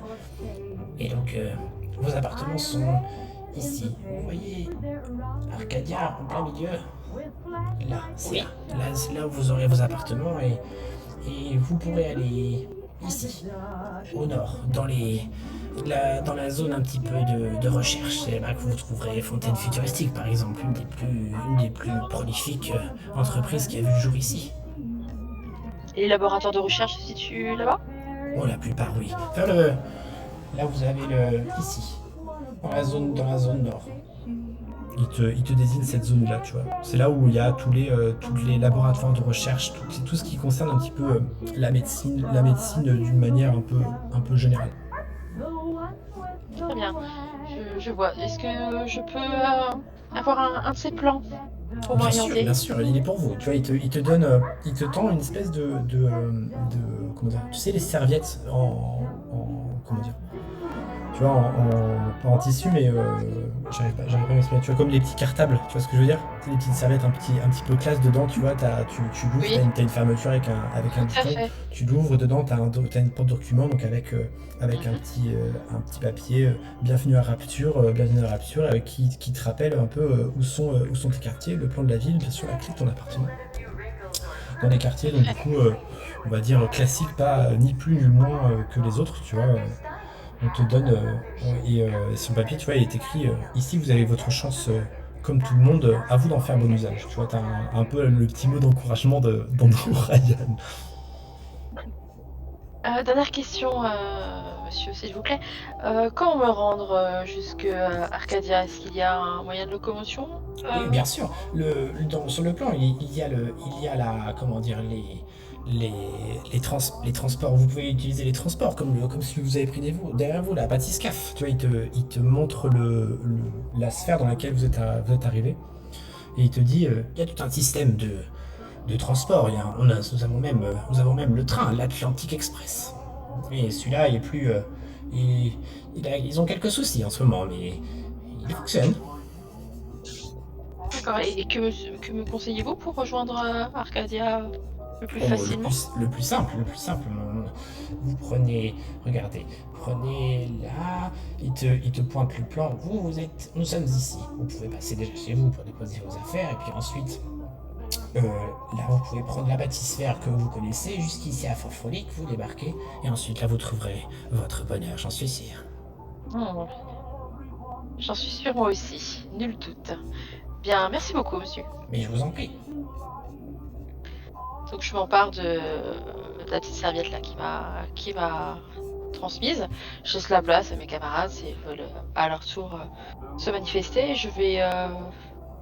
Et donc vos appartements sont ici. Vous voyez Arcadia en plein milieu. Là, c'est là où vous aurez vos appartements et vous pourrez aller ici, au nord, dans la zone un petit peu de recherche. C'est là que vous trouverez Fontaine Futuristique, par exemple, une des plus prolifiques entreprises qui a vu le jour ici. Et les laboratoires de recherche se situent là-bas? Oh, la plupart, oui. Là, vous avez ici, dans la zone nord. Il te désigne cette zone-là, tu vois. C'est là où il y a tous les laboratoires de recherche, tout ce qui concerne un petit peu la médecine d'une manière un peu générale. Très bien, je vois. Est-ce que je peux avoir un de ces plans pour m'orienter? Bien sûr, il est pour vous. Tu vois, il te tend une espèce de comment dire, tu sais, les serviettes comment dire, tu vois, pas en tissu, mais j'arrive pas à m'expliquer. Tu vois, comme les petits cartables, tu vois ce que je veux dire? C'est des petites serviettes un petit peu classe dedans, tu vois, tu l'ouvres, Oui. t'as une fermeture avec un Tout à bouton, fait. tu l'ouvres, dedans t'as une porte document, donc avec un petit papier, bienvenue à Rapture, avec qui te rappelle un peu où sont tes quartiers, le plan de la ville, bien sûr la clé de ton appartement. Dans les quartiers, donc du coup, on va dire, classiques, pas ni plus ni moins que les autres, tu vois. On te donne, sur papier, tu vois, il est écrit ici vous avez votre chance comme tout le monde, à vous d'en faire bon usage. Tu vois, t'as un peu le petit mot d'encouragement d'Andrew Ryan. Dernière question, monsieur, s'il vous plaît. Quand me rendre jusqu'à Arcadia, est-ce qu'il y a un moyen de locomotion? Oui, bien sûr. Sur le plan, il y a la, comment dire, les transports. Vous pouvez utiliser les transports comme si vous avez pris derrière vous la bathyscaphe. Tu vois, il te montre la sphère dans laquelle vous êtes arrivé. Et il te dit, il y a tout un système de transport. Nous avons même le train, l'Atlantic Express. Et celui-là, il est plus. Ils ont quelques soucis en ce moment, mais il fonctionne. D'accord. Et que me conseillez-vous pour rejoindre Arcadia le plus Oh, facilement? le plus simple, vous prenez, regardez, prenez là, il te pointe le plan, nous sommes ici, vous pouvez passer déjà chez vous pour déposer vos affaires, et puis ensuite, là vous pouvez prendre la bâtisphère que vous connaissez, jusqu'ici à Fort Frolic, vous débarquez, et ensuite là vous trouverez votre bonheur, j'en suis sûr. Hmm. J'en suis sûre moi aussi, nul doute. Bien, merci beaucoup, monsieur. Mais je vous en prie. Donc je m'empare de la petite serviette là qui m'a transmise. Je laisse la place à mes camarades s'ils veulent à leur tour se manifester. Et je vais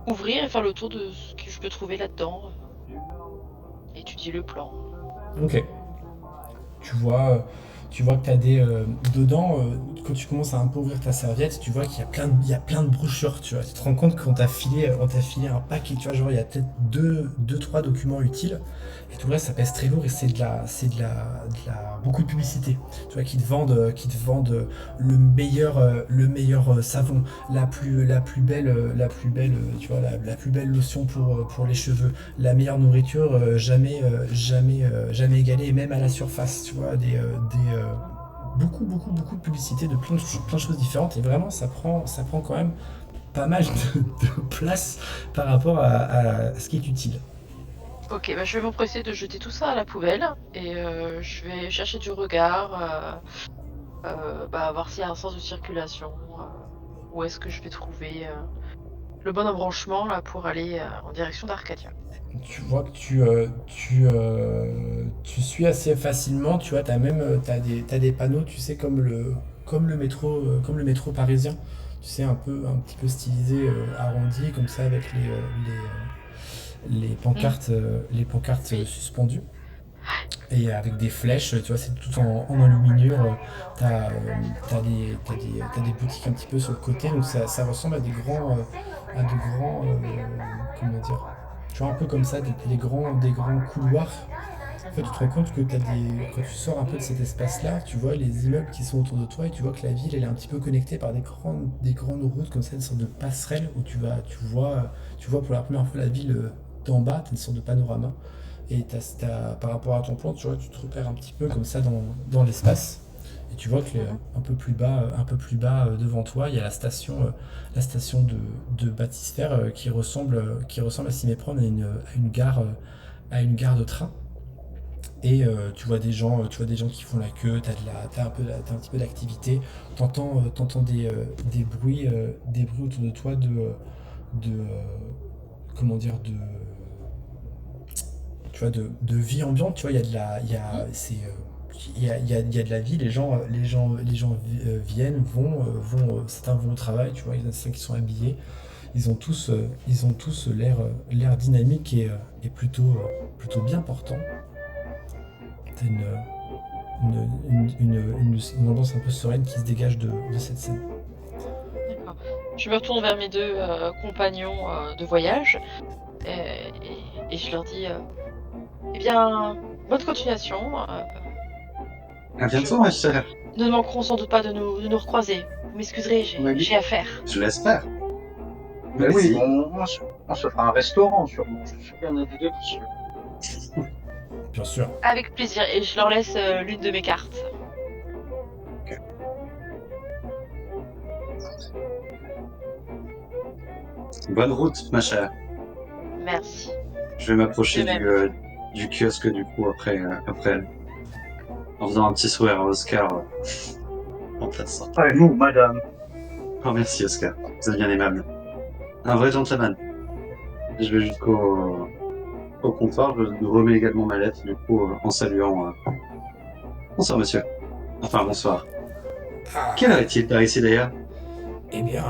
ouvrir et faire le tour de ce que je peux trouver là-dedans. Étudier le plan. Ok. Tu vois, tu vois que tu as dedans, quand tu commences à un peu ouvrir ta serviette, tu vois qu'il y a il y a plein de brochures, tu vois. Tu te rends compte qu'on t'a filé un paquet, tu vois, genre il y a peut-être trois documents utiles, et tout le reste ça pèse très lourd et beaucoup de publicité. Tu vois, qui te vendent le meilleur savon, tu vois, la plus belle lotion pour les cheveux, la meilleure nourriture jamais égalée, et même à la surface, tu vois, beaucoup de publicité de plein de choses différentes, et vraiment ça prend quand même pas mal de place par rapport à ce qui est utile. Ok, bah je vais m'empresser de jeter tout ça à la poubelle et je vais chercher du regard, voir s'il y a un sens de circulation, où est-ce que je vais trouver le bon embranchement là pour aller en direction d'Arcadia. Tu vois que tu suis assez facilement, tu vois, t'as des panneaux, tu sais, comme le métro parisien, tu sais, un petit peu stylisé, arrondi, comme ça, avec les pancartes Oui. suspendues. Et avec des flèches, tu vois, c'est tout en enluminure. T'as des boutiques un petit peu sur le côté, donc ça ressemble à comment dire, tu vois, un peu comme ça, des grands couloirs. En fait, tu te rends compte que quand tu sors un peu de cet espace-là, tu vois les immeubles qui sont autour de toi, et tu vois que la ville, elle est un petit peu connectée par des grandes routes, comme ça, une sorte de passerelle où tu vois pour la première fois la ville d'en bas, t'as une sorte de panorama. Et par rapport à ton plan, tu vois, tu te repères un petit peu comme ça dans l'espace. Et tu vois que un peu plus bas devant toi, il y a la station de Bathysphère qui ressemble à s'y méprendre à une gare de train. Et tu vois des gens qui font la queue, t'as un petit peu d'activité, t'entends des bruits autour de toi de comment dire, tu vois, de vie ambiante, tu vois, il y a de la, il y a, c'est, il y a de la vie, les gens viennent, certains vont au travail, tu vois, il y en a certains qui sont habillés, ils ont tous l'air dynamique et plutôt bien portant. T'as une ambiance un peu sereine qui se dégage de cette scène. D'accord. Je me retourne vers mes deux compagnons de voyage et je leur dis eh bien, bonne continuation. À bientôt, ma chère. Nous ne manquerons sans doute pas de nous recroiser. Vous m'excuserez, Oui. j'ai affaire. Je l'espère. Mais oui, Vas-y. on se fera un restaurant sûrement. Je suis bien des deux dessus. Bien sûr. Avec plaisir, et je leur laisse l'une de mes cartes. Bonne route, ma chère. Merci. Je vais m'approcher De même. du kiosque du coup après elle. En faisant un petit sourire à Oscar en place. Ah, et vous, madame. Oh merci Oscar, vous êtes bien aimable. Un vrai gentleman. Je vais jusqu'au comptoir, je remets également ma lettre du coup en saluant. Bonsoir monsieur. Enfin bonsoir. Ah, Quelle heure est-il par ici d'ailleurs? eh bien,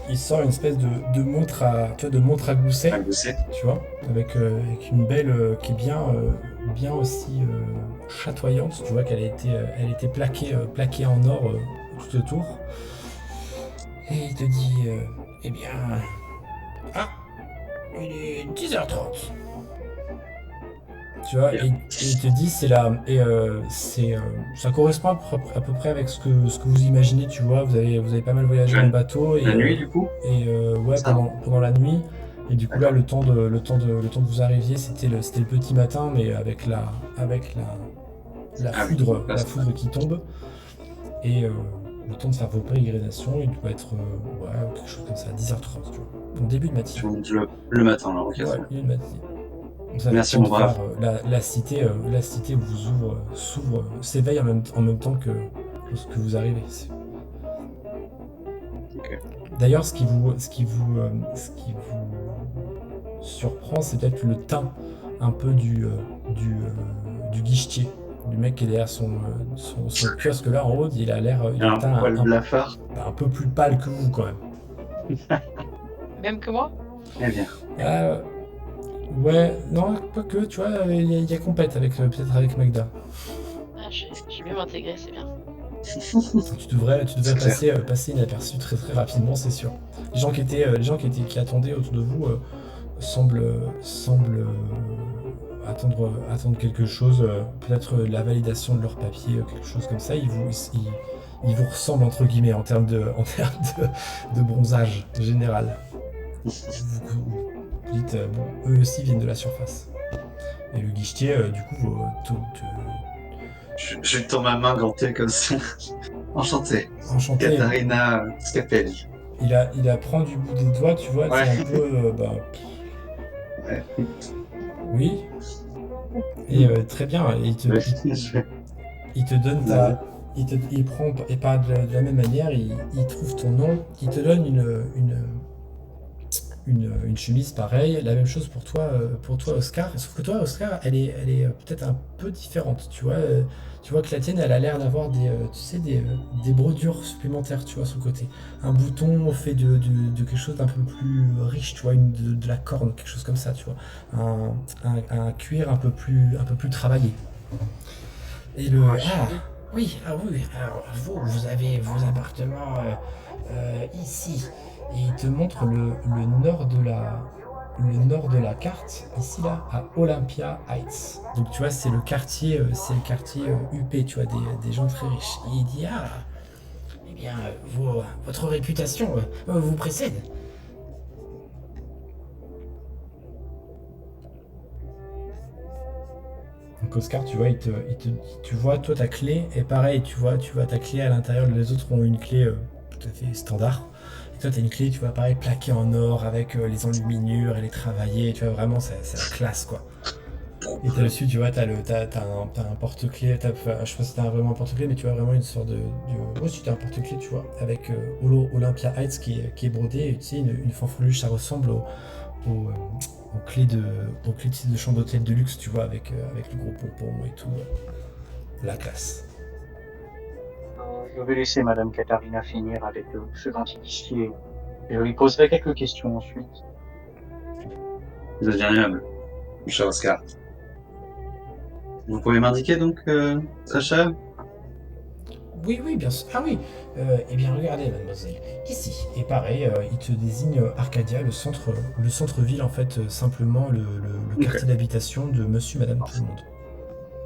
il sort une espèce de montre à, tu vois, de montre à gousset, Ah, vous savez. tu vois, avec une belle qui est bien aussi chatoyante. Tu vois qu'elle elle était plaquée en or tout autour. Et il te dit, eh bien, ah, il est 10h30. Tu vois, Bien. et il te dit, ça correspond à peu près avec ce que vous imaginez, tu vois. Vous avez pas mal voyagé La- en bateau La nuit du coup? ouais, Ça. pendant la nuit. Et du coup là, D'accord. le temps que vous arriviez, c'était le petit matin, mais avec la Ah oui. la foudre qui tombe. Et le temps de faire vos pérégrinations, il doit être ouais, quelque chose comme ça, 10h30, tu vois. Donc début de matinée. Le matin alors, ok. Ouais, très bien. il y a une matinée. Donc ça Merci, fait le temps mon de brave. faire, la cité vous s'ouvre, s'éveille en même temps que lorsque vous arrivez. Ok. D'ailleurs, ce qui vous surprend, c'est peut-être le teint un peu du guichetier, du mec qui est derrière son kiosque là en haut. Il a Il y a le un teint poil blafard. un peu plus pâle que vous quand même. Même que moi? Eh bien. Ah, ouais, non, quoique, tu vois, il y a compète avec peut-être avec Magda. Ah, j'ai bien intégré, c'est bien. Tu devrais C'est passer inaperçu très très rapidement, c'est sûr. Les gens qui attendaient autour de vous semblent attendre quelque chose, peut-être la validation de leur papier, quelque chose comme ça. Ils vous ressemblent entre guillemets en termes de bronzage général. Vous dites, bon, eux aussi viennent de la surface. Et le guichetier, du coup, Je lui tends ma main gantée comme ça. Enchanté. enchanté. Katharina Scapelli. Il apprend du bout des doigts, tu vois, Ouais. c'est un peu, Ouais. oui. Et très bien, et il te donne ta. Il prend, et pas de la même manière, il trouve ton nom, il te donne une chemise pareille, la même chose pour toi Oscar, sauf que toi Oscar, elle est peut-être un peu différente, tu vois que la tienne, elle a l'air d'avoir tu sais, des brodures supplémentaires, tu vois, sur le côté. Un bouton fait de quelque chose d'un peu plus riche, tu vois, de la corne, quelque chose comme ça, tu vois. Un cuir un peu plus travaillé. Et oui, alors vous avez vos appartements ici. Et il te montre le nord de la carte, ici là, à Olympia Heights. Donc tu vois, c'est le quartier UP, tu vois, des gens très riches. Et il dit, eh bien, votre réputation vous précède. Donc Oscar, tu vois, tu vois, toi ta clé est pareil, tu vois ta clé à l'intérieur, les autres ont une clé tout à fait standard. Et toi, t'as une clé, tu vois, pareil, plaquée en or avec les enluminures, elle est travaillée, tu vois, vraiment, c'est la classe, quoi. Et t'as dessus, tu vois, t'as un porte-clés, je sais pas si t'as vraiment un porte-clés, mais tu vois vraiment une sorte ouais, si t'as un porte-clés, tu vois, avec Olympia Heights qui est brodé, et tu sais, une fanfreluche, ça ressemble aux clés de chambre d'hôtel de luxe, tu vois, avec le gros pompon et tout. La classe. Je vais laisser Madame Katharina finir avec ce gentil guichetier. Je lui poserai quelques questions ensuite. Vous êtes bien aimable, mon cher Oscar. Vous pouvez m'indiquer donc, très cher? Oui, bien sûr. Ah oui, eh bien regardez, mademoiselle, ici. Et pareil, il te désigne Arcadia, le centre-ville, en fait, simplement le quartier d'habitation de monsieur, madame, tout le monde.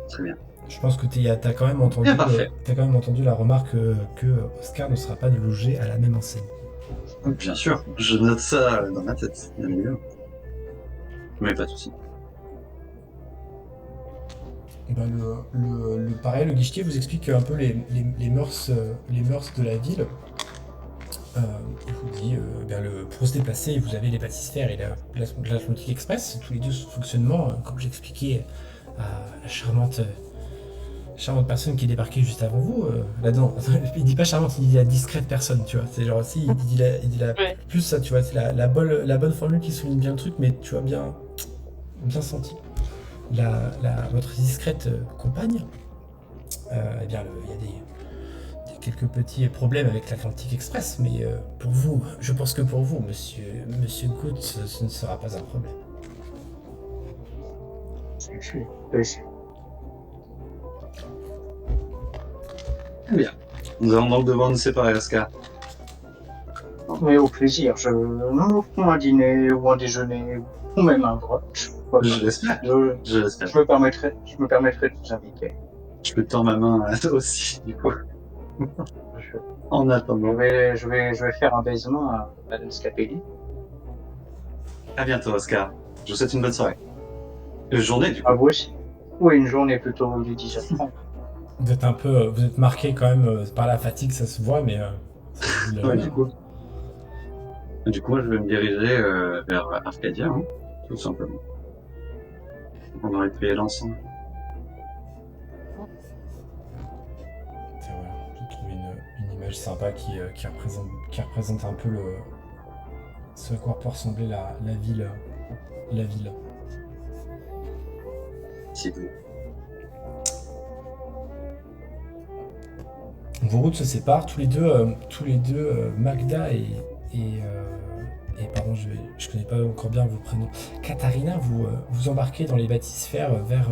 Très bien. Je pense que t'as quand même entendu, Bien, parfait. t'as quand même entendu la remarque que Oscar ne sera pas logé à la même enseigne. Bien sûr, je note ça dans ma tête, bien évidemment. Mais pas de soucis. Ben, pareil, le guichetier vous explique un peu les mœurs de la ville. il vous dit, pour se déplacer, vous avez les bâtisphères et l'Atlantic Express, tous les deux sous fonctionnement, comme j'expliquais à la charmante personne qui est débarquée juste avant vous, là-dedans. Il dit pas charmante, il dit la discrète personne, tu vois. C'est genre aussi, il dit Ouais. plus ça, tu vois, c'est la bonne formule qui souligne bien le truc, mais tu vois bien senti. Votre discrète compagne, eh bien, il y a quelques petits problèmes avec l'Atlantic Express, mais pour vous, je pense que pour vous, monsieur Good, ce ne sera pas un problème. Bien. Nous allons donc devoir nous séparer, Oscar. Mais au plaisir, nous ferons un dîner ou un déjeuner ou même un brunch. Voilà. Je l'espère. Je l'espère. me permettrai de vous inviter. Je peux te tendre ma main à toi aussi, du coup. En attendant. Je vais faire un baisement à Madame Scapelli. À bientôt, Oscar. Je vous souhaite une bonne soirée. Journée, du coup. À vous aussi. Oui, une journée plutôt du 10h30. Vous êtes marqué quand même par la fatigue, ça se voit, mais Ouais, du coup. Moi, je vais me diriger vers Arcadia, hein, tout simplement. On aurait pu y aller ensemble. C'est vrai, j'ai trouvé une image sympa qui représente un peu ce à quoi peut ressembler la ville. Si vous. Vos routes se séparent, tous les deux, Magda et pardon, je connais pas encore bien vos prénoms. Katharina, vous embarquez dans les bâtisphères vers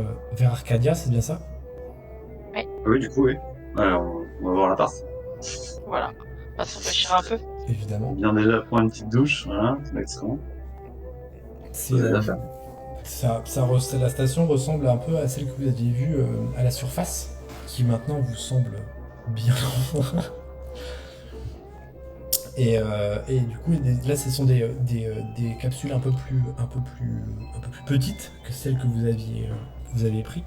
Arcadia, c'est bien ça? Oui, du coup, oui. Alors, on va voir l'appart. Voilà, on va s'enrichir un peu. Évidemment. Bien déjà prendre une petite douche, voilà, c'est excellent. C'est, Vous avez l'affaire. la station ressemble un peu à celle que vous aviez vue à la surface, qui maintenant vous semble bien loin. Et du coup, là, ce sont des capsules un peu plus petites que celles que vous aviez pris.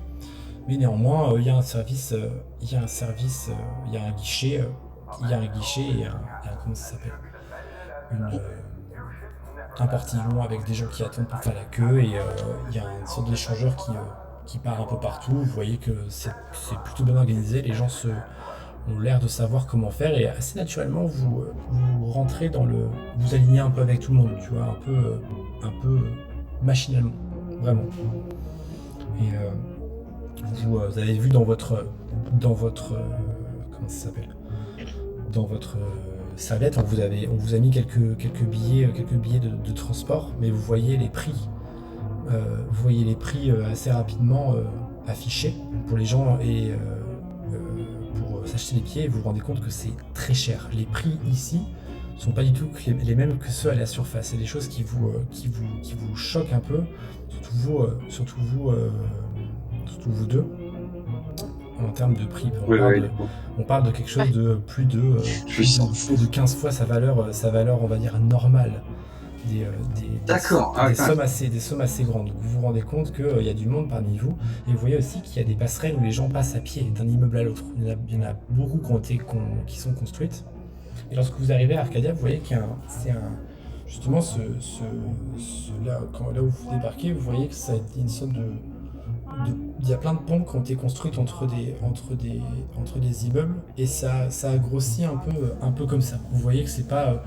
Mais néanmoins, il y a un service, il y a un guichet, et comment ça s'appelle, un portillon avec des gens qui attendent pour faire la queue, et il y a une sorte d'échangeur qui part un peu partout. Vous voyez que c'est plutôt bien organisé, les gens ont l'air de savoir comment faire, et assez naturellement vous rentrez vous alignez un peu avec tout le monde, tu vois, un peu machinalement, vraiment. Et vous avez vu dans votre comment ça s'appelle, dans votre serviette, on vous a mis quelques billets de transport, mais vous voyez les prix assez rapidement affichés pour les gens, et pour s'acheter les billets, vous vous rendez compte que c'est très cher. Les prix ici sont pas du tout les mêmes que ceux à la surface. C'est des choses qui vous choquent un peu, surtout vous deux, en termes de prix. On parle de quelque chose de plus de 15 fois sa valeur, on va dire, normale. Des sommes assez grandes. Donc vous vous rendez compte qu'il y a du monde parmi vous, et vous voyez aussi qu'il y a des passerelles où les gens passent à pied d'un immeuble à l'autre. Il y en a beaucoup qui sont construites. Et lorsque vous arrivez à Arcadia, vous voyez justement là où vous débarquez, vous voyez que ça a été une sorte il y a plein de ponts qui ont été construits entre des immeubles, et ça a grossi un peu comme ça. Vous voyez que c'est pas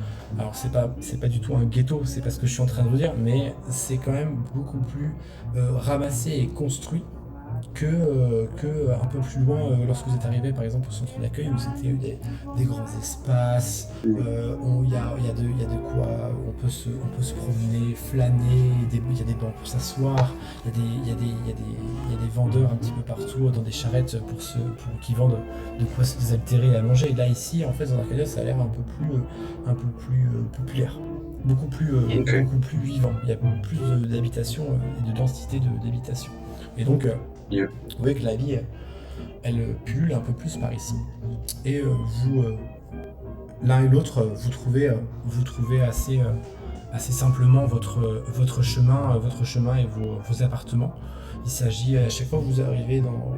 du tout un ghetto, c'est pas ce que je suis en train de vous dire, mais c'est quand même beaucoup plus ramassé et construit que un peu plus loin, lorsque vous êtes arrivé par exemple au centre d'accueil, où c'était des grands espaces, il y a de quoi, on peut se promener, flâner, il y a des bancs pour s'asseoir, il y a des vendeurs un petit peu partout dans des charrettes qui vendent de quoi se désaltérer et à manger. Et là ici, en fait, dans Arcadia, ça a l'air un peu plus populaire, beaucoup plus vivant. Il y a plus d'habitations et de densité d'habitations. Et donc, vous voyez que la vie, elle pullule un peu plus par ici. Et vous, l'un et l'autre, vous trouvez assez simplement votre chemin et vos appartements. Il s'agit, à chaque fois que vous arrivez dans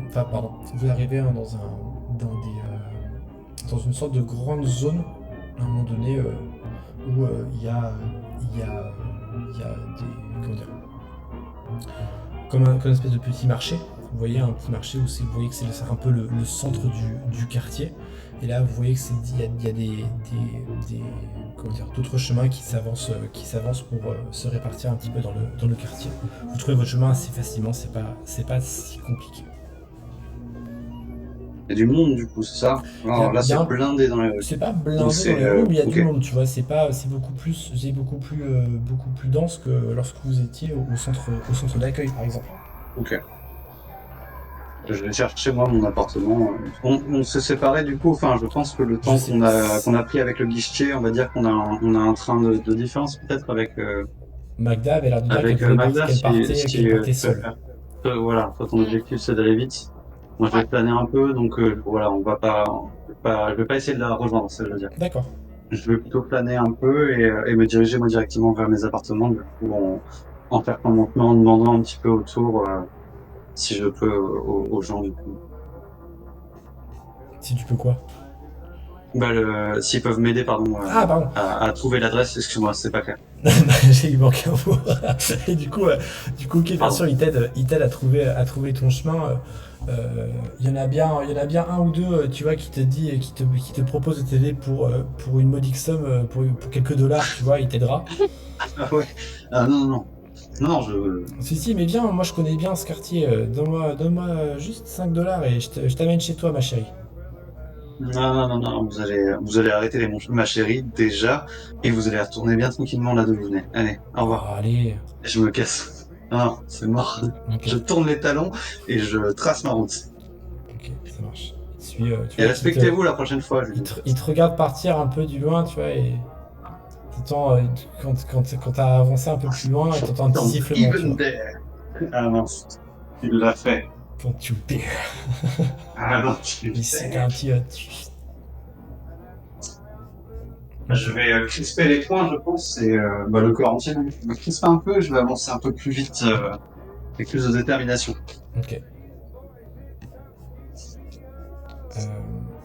une sorte de grande zone à un moment donné où il y a des... Comment dire, comme une espèce de petit marché. Vous voyez un petit marché où vous voyez que c'est un peu le centre du quartier. Et là, vous voyez que il y a comment dire, d'autres chemins qui s'avancent pour se répartir un petit peu dans le quartier. Vous trouvez votre chemin assez facilement, c'est pas si compliqué. Il y a du monde, du coup, c'est ça? Il y a- Alors là, il y a c'est un- blindé dans les rues. C'est pas Donc blindé dans c'est, les rues, mais il y a du ok. monde, tu vois. C'est beaucoup plus dense que lorsque vous étiez au centre d'accueil, par exemple. Ok. Je vais chercher moi mon appartement. On s'est séparés du coup. Enfin, je pense que le temps sais qu'on a pris avec le guichetier, on va dire qu'on a un train de différence peut-être Magda avait l'air de dire avec Magda, qu'elle partait si qu'elle tu partait peux seule. faire. Voilà, toi ton objectif c'est d'aller vite. Moi je vais planer un peu, donc voilà, je vais pas essayer de la rejoindre, c'est ce que je veux dire. D'accord. Je vais plutôt planer un peu et me diriger moi directement vers mes appartements, du coup en faire commencement, en demandant un petit peu autour si je peux aux gens du coup. Si tu peux quoi? S'ils peuvent m'aider, pardon, Ah, pardon. à trouver l'adresse, excuse-moi, c'est pas clair. J'ai eu manqué un mot. Et du coup, ok, bien Pardon. sûr, il t'aide à trouver ton chemin. Il y en a bien un ou deux, tu vois, qui te propose de t'aider pour une modique somme, pour quelques dollars, tu vois, il t'aidera. Ah ouais. Ah non. Non, je. Si, mais viens, moi je connais bien ce quartier. Donne-moi juste 5 dollars et je t'amène chez toi, ma chérie. Non, vous allez arrêter les ma chérie, déjà, et vous allez retourner bien tranquillement là d'où vous venez. Allez, au revoir. Oh, allez. Et je me casse. Non, c'est mort. Ok, Je tourne les talons et je trace ma route. ok, ça marche. Tu Et vois, respectez-vous la prochaine fois, je vous dis. il te regarde partir un peu du loin, tu vois, et t'entends, quand t'as avancé un peu plus loin, t'entends un petit sifflement, tu Even vois. there. Ah mince. Il l'a fait. Quand tu perds. Ah non, tu Il sais. c'est un petit... Je vais crisper les poings, je pense, et le corps entier. Je me crispe un peu, je vais avancer un peu plus vite, avec plus de détermination. Ok.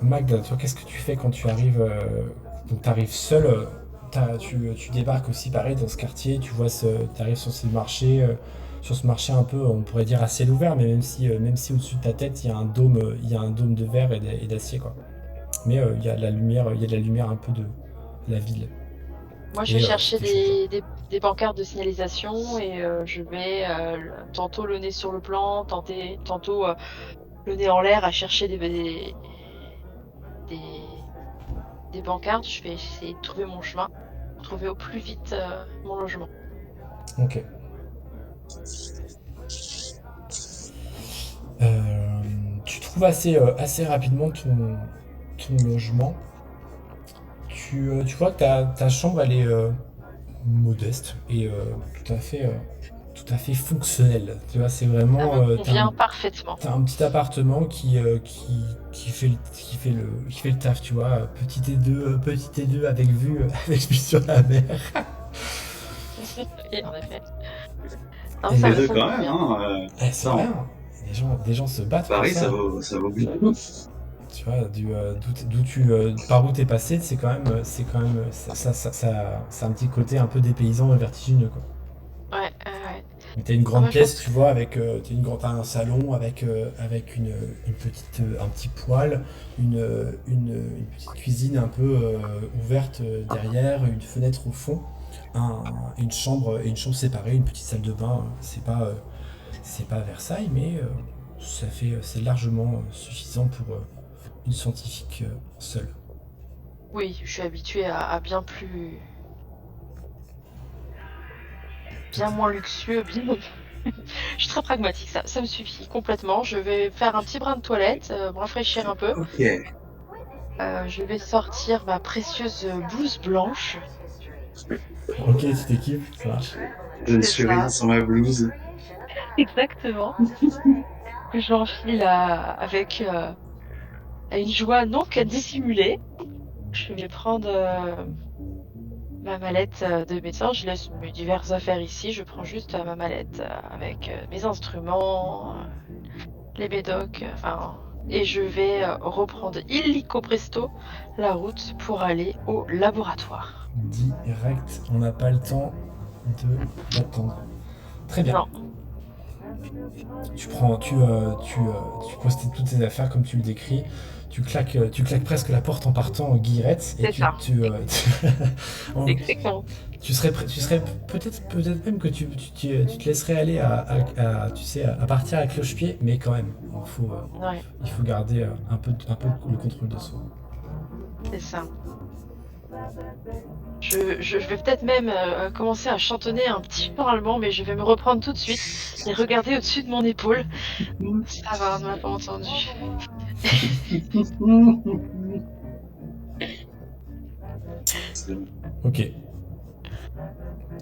Magda, toi, qu'est-ce que tu fais quand tu arrives donc t'arrives seul, tu débarques aussi pareil dans ce quartier, tu vois t'arrives sur ce marché un peu, on pourrait dire à ciel ouvert, mais même si au-dessus de ta tête il y a un dôme de verre et d'acier quoi. Mais il y a de la lumière un peu de la ville. Moi, je vais Et, chercher quelque des bancards de signalisation et je vais tantôt le nez sur le plan, tantôt le nez en l'air à chercher des bancards. Je vais essayer de trouver mon chemin, trouver au plus vite mon logement. Ok. Tu trouves assez rapidement ton logement. Tu vois que ta chambre elle est modeste et tout à fait fonctionnelle. Tu vois, c'est Ça vraiment me convient parfaitement. t'as un petit appartement qui fait le taf, tu vois. Petit T2 avec vue sur la mer. Et en effet. Non, Et ça Les me deux semble quand même, bien. hein. C'est Non. rien. Des gens se battent pour Paris, ça. ça vaut beaucoup. Tu vois, par où t'es passé, c'est quand même, ça a un petit côté un peu dépaysant et vertigineux, quoi. Ouais. Mais t'as une grande Ouais, je pièce, tu vois, t'as un salon avec une petite, un petit poêle, une petite cuisine un peu ouverte derrière, une fenêtre au fond, une chambre séparée, une petite salle de bain. C'est pas Versailles, mais c'est largement suffisant pour une scientifique seule. Oui, je suis habituée à bien moins luxueux, je suis très pragmatique, ça me suffit complètement. Je vais faire un petit brin de toilette, me rafraîchir un peu. Ok. Je vais sortir ma précieuse blouse blanche. Ok, tu t'équipes, ça marche. Je ne C'est suis ça. rien sans ma blouse. Exactement. J'enfile avec une joie non qu'à dissimuler. Je vais prendre ma mallette de médecin. Je laisse mes diverses affaires ici. Je prends juste ma mallette avec mes instruments, les médocs, enfin et je vais reprendre illico presto la route pour aller au laboratoire. Direct, on n'a pas le temps d'attendre. Très bien. Non. Tu poses toutes tes affaires comme tu le décris. Tu claques presque la porte en partant, Guillerette. Et C'est ça. on- Exactement. tu serais peut-être même que tu te laisserais aller à partir à cloche-pied, mais quand même, Ouais, il faut garder un peu le contrôle de soi. c'est ça. Je vais peut-être même commencer à chantonner un petit peu en allemand, mais je vais me reprendre tout de suite et regarder au-dessus de mon épaule. Ça va, on ne m'a pas entendu. Ok.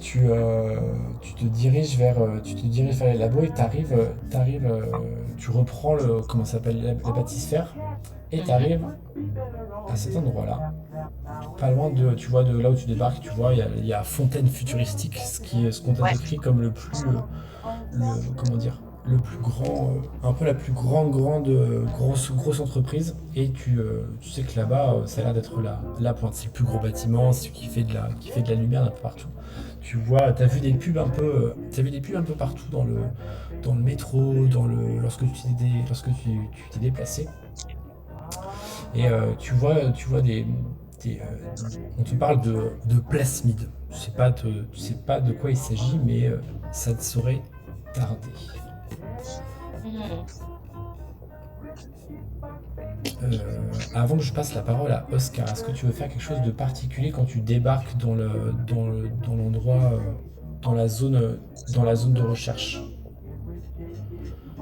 Tu te diriges vers les labos et tu reprends comment ça s'appelle, la bâtisphère, et tu arrives à cet endroit-là, pas loin tu vois, de là où tu débarques, tu vois, il y a Fontaine Futuristique, ce qu'on t'a Ouais. décrit comme le plus grand, un peu la plus grosse entreprise, et tu sais que là-bas, ça a l'air d'être la pointe. C'est le plus gros bâtiment, c'est celui qui fait de la lumière un peu partout. Tu vois, t'as vu des pubs un peu partout dans le métro, lorsque tu t'es déplacé. Et tu vois on te parle de plasmide. Tu sais pas de quoi il s'agit, mais ça te saurait tarder. Mhm. Avant que je passe la parole à Oscar, est-ce que tu veux faire quelque chose de particulier quand tu débarques dans l'endroit, dans la zone de recherche?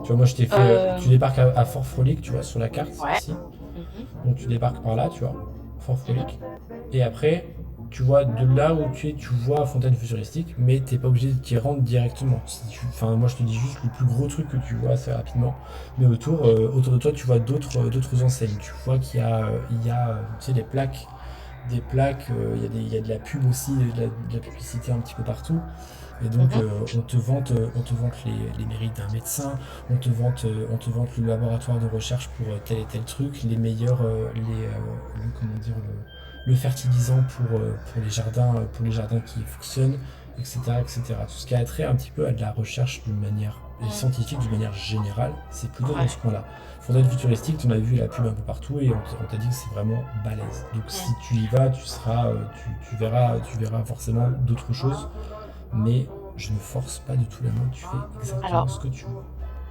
Tu vois, moi je t'ai fait. Tu débarques à Fort Frolic, tu vois, sur la carte, Ouais. ici. Mhm. Donc tu débarques par là, tu vois, Fort Frolic. Et après, tu vois, de là où tu vois Fontaine Futuristique, mais t'es pas obligé d'y rendre directement. Enfin, moi je te dis juste le plus gros truc que tu vois assez rapidement. Mais autour de toi, tu vois d'autres enseignes. Tu vois qu'il y a, tu sais, des plaques, il y a de la pub aussi, de la publicité un petit peu partout. Et donc, on te vante les mérites d'un médecin, on te vante le laboratoire de recherche pour tel et tel truc, les meilleurs, le fertilisant pour les jardins qui fonctionnent, etc., etc. Tout ce qui a trait un petit peu à de la recherche d'une manière scientifique, d'une manière générale, c'est plutôt dans Ouais. ce coin-là. Fontaine Futuristique, t'en as vu la pub un peu partout et on t'a dit que c'est vraiment balèze. Donc si tu y vas, tu verras forcément d'autres choses. Mais je ne force pas du tout la main, tu fais exactement Alors, ce que tu veux.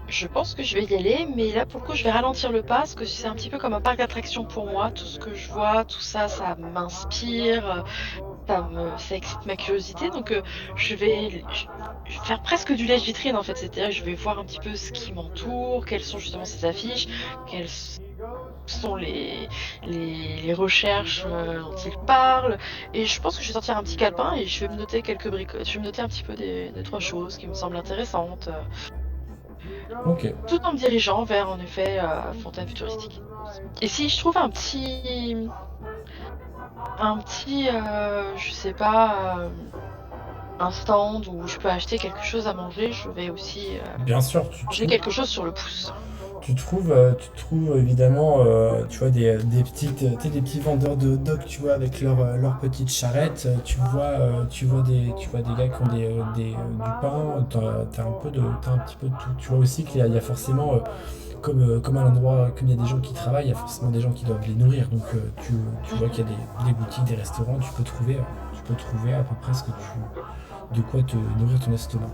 je pense que je vais y aller, mais là pour le coup je vais ralentir le pas parce que c'est un petit peu comme un parc d'attractions pour moi. Tout ce que je vois, tout ça, ça m'inspire, ça excite ma curiosité. Donc je vais faire presque du lèche-vitrine en fait. C'est-à-dire que je vais voir un petit peu ce qui m'entoure, quelles sont justement ces affiches, quelles sont les recherches dont ils parlent. Et je pense que je vais sortir un petit calepin et je vais me noter quelques bricoles. Je vais me noter un petit peu des trois choses qui me semblent intéressantes. Ok. Tout en me dirigeant vers, en effet, Fontaine Futuristique. Et si je trouve un petit, je sais pas, un stand où je peux acheter quelque chose à manger, je vais aussi Bien sûr, manger quelque chose sur le pouce. tu trouves évidemment, tu vois, des petits vendeurs de hot dogs, tu vois, avec leurs petites charrettes. Tu vois des gars qui ont du pain. T'as un petit peu de tout. Tu vois aussi qu'il y a forcément, comme à l'endroit, comme il y a des gens qui travaillent, il y a forcément des gens qui doivent les nourrir. Donc tu vois qu'il y a des boutiques, des restaurants. Tu peux trouver à peu près de quoi te nourrir ton estomac.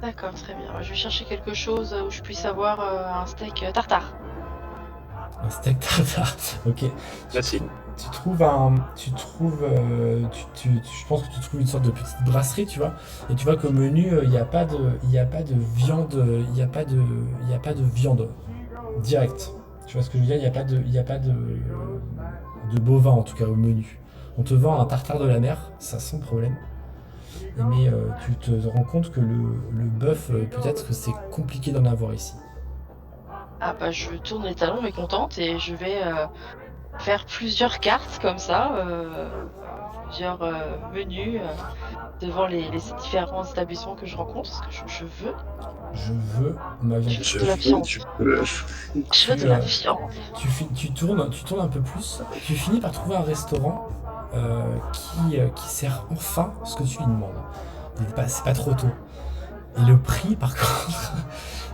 D'accord, très bien. Je vais chercher quelque chose où je puisse avoir un steak tartare. Un steak tartare, ok. Classique. Je pense que tu trouves une sorte de petite brasserie, tu vois. Et tu vois qu'au menu, il n'y a pas de viande, viande directe. Tu vois ce que je veux dire? Il y a pas de bovin, en tout cas, au menu. On te vend un tartare de la mer, ça sans problème. Mais tu te rends compte que le bœuf, peut-être que c'est compliqué d'en avoir ici. Ah bah je tourne les talons mécontente et je vais faire plusieurs cartes comme ça, plusieurs menus devant les différents établissements que je rencontre, parce que je veux. Je veux ma viande. Je veux de la viande. tu peux. Je veux de la viande. Tu tournes un peu plus, tu finis par trouver un restaurant qui sert enfin ce que tu lui demandes. C'est pas trop tôt. Et le prix, par contre,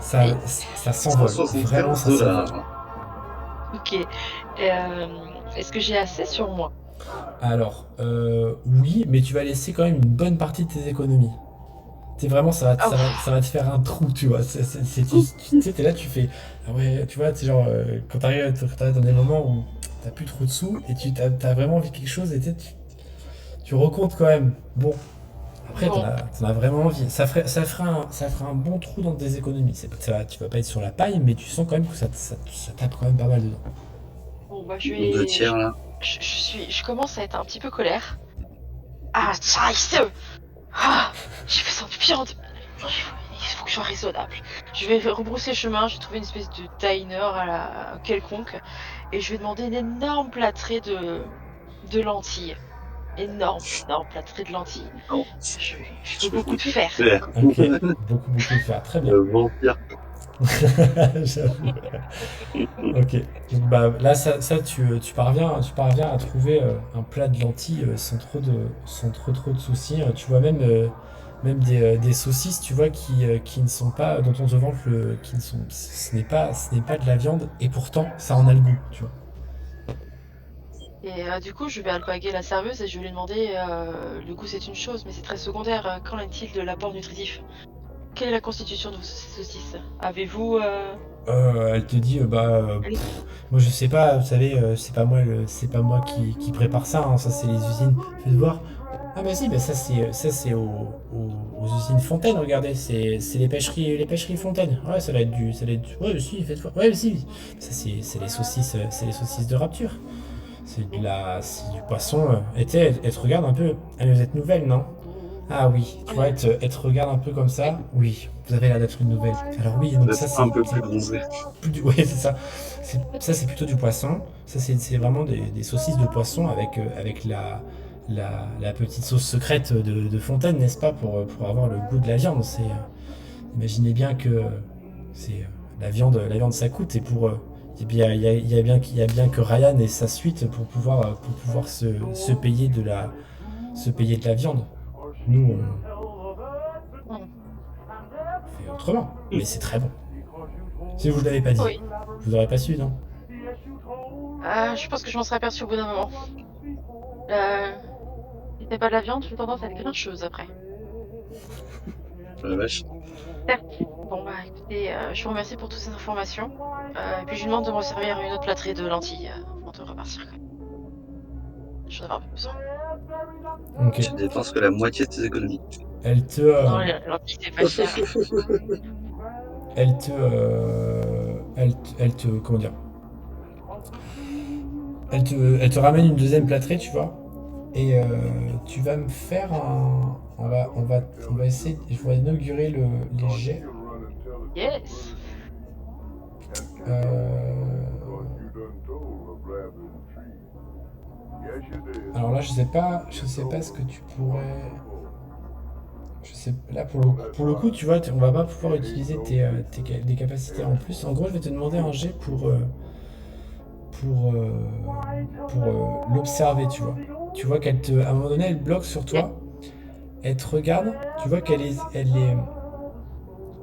ça s'envole. Vraiment, ça s'envole. Ok. Est-ce que j'ai assez sur moi? Alors, oui, mais tu vas laisser quand même une bonne partie de tes économies. C'est vraiment, ça va te faire un trou, tu vois. Tu sais, t'es là, tu fais. Ah ouais, tu vois, c'est genre, quand t'arrives dans des moments où t'as plus trop de sous et t'as vraiment envie de quelque chose et tu recomptes quand même. Bon, après, t'en as vraiment envie. Ça fera un bon trou dans tes économies. Tu vas pas être sur la paille, mais tu sens quand même que ça tape quand même pas mal dedans. Bon, bah, Deux tiers là. Je commence à être un petit peu colère. Ah, scheiße! Ah, j'ai besoin de viande. Il faut que je sois raisonnable. Je vais rebrousser chemin, je vais trouver une espèce de diner à la quelconque et je vais demander une énorme plâtrée de lentilles. Énorme plâtrée de lentilles. Je veux beaucoup de fer. Ok, beaucoup de fer. Très bien. Le vampire. J'avoue. Ok. Donc, bah, là, tu parviens à trouver un plat de lentilles sans trop de soucis. Tu vois même des saucisses, tu vois, qui ne sont pas, dont on te vante ce n'est pas de la viande, et pourtant, ça en a le goût, tu vois. Et du coup, je vais alpaguer la serveuse et je vais lui demander, le goût c'est une chose, mais c'est très secondaire. Qu'en est-il de l'apport nutritif? Quelle est la constitution de ces saucisses? Avez-vous... Elle te dit, moi je sais pas, vous savez, c'est pas moi qui prépare ça, hein, ça c'est les usines. Faites voir. Ah bah si, ça c'est aux usines Fontaine, regardez, c'est les pêcheries Fontaine. Ouais, ça va être du, ouais si, faites voir. Ouais si, ça c'est les saucisses de Rapture. C'est du poisson. Elle te regarde un peu. Allez, vous êtes nouvelle, non? Ah oui, tu vois, elle te regarde un peu comme ça. Oui, vous avez l'air d'être une nouvelle. Alors oui, donc ça c'est un peu plus bronzé. Ouais, c'est ça. Ça c'est plutôt du poisson. Ça c'est vraiment des saucisses de poisson avec la petite sauce secrète de Fontaine, n'est-ce pas, pour avoir le goût de la viande. Imaginez bien que c'est la viande ça coûte, et pour il y a bien que Ryan et sa suite pour pouvoir se payer de la viande. Nous on fait autrement, mais c'est très bon. Si je vous l'avais pas dit, Oui. vous aurez pas su, non? Je pense que je m'en serais aperçu au bout d'un moment. Si c'est pas de la viande, j'ai tendance à être grincheuse après. La vache. Certes. Bon bah écoutez, je vous remercie pour toutes ces informations. Et puis je lui demande de me servir une autre plâtrée de lentilles avant de repartir. Je vais avoir besoin. Ok. Tu dépenses que la moitié de tes économies. Elle te Non, les lentilles c'est pas cher. elle te comment dire? Elle te ramène une deuxième plâtrée, tu vois. Et tu vas me faire un. On va essayer. Je vais inaugurer les jets. Yes. Alors là, je sais pas ce que tu pourrais. Je sais là pour le coup, tu vois, on va pas pouvoir utiliser des capacités en plus. En gros, je vais te demander un jet pour l'observer, tu vois. Tu vois à un moment donné, elle bloque sur toi. Elle te regarde. Tu vois qu'elle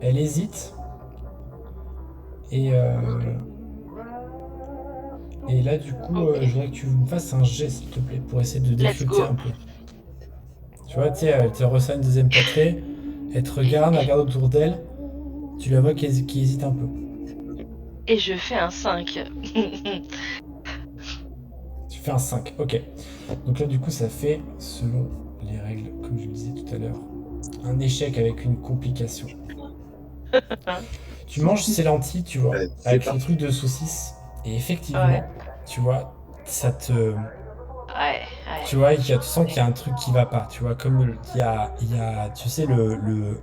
hésite. Et là, du coup, je voudrais que tu me fasses un jet, s'il te plaît, pour essayer de décrypter un peu. Tu vois, tu sais, elle te ressent une deuxième plâtrée. Elle te regarde, elle regarde autour d'elle. Tu la vois qui hésite un peu. Et je fais un 5. Tu fais un 5, ok. Donc là, du coup, ça fait, selon les règles, comme je le disais tout à l'heure, un échec avec une complication. Tu manges ces lentilles, tu vois, avec le truc de saucisse. Et effectivement, tu vois, ça te... Ouais. Tu vois, tu sens qu'il y a un truc qui va pas, tu vois, comme il y a tu sais, le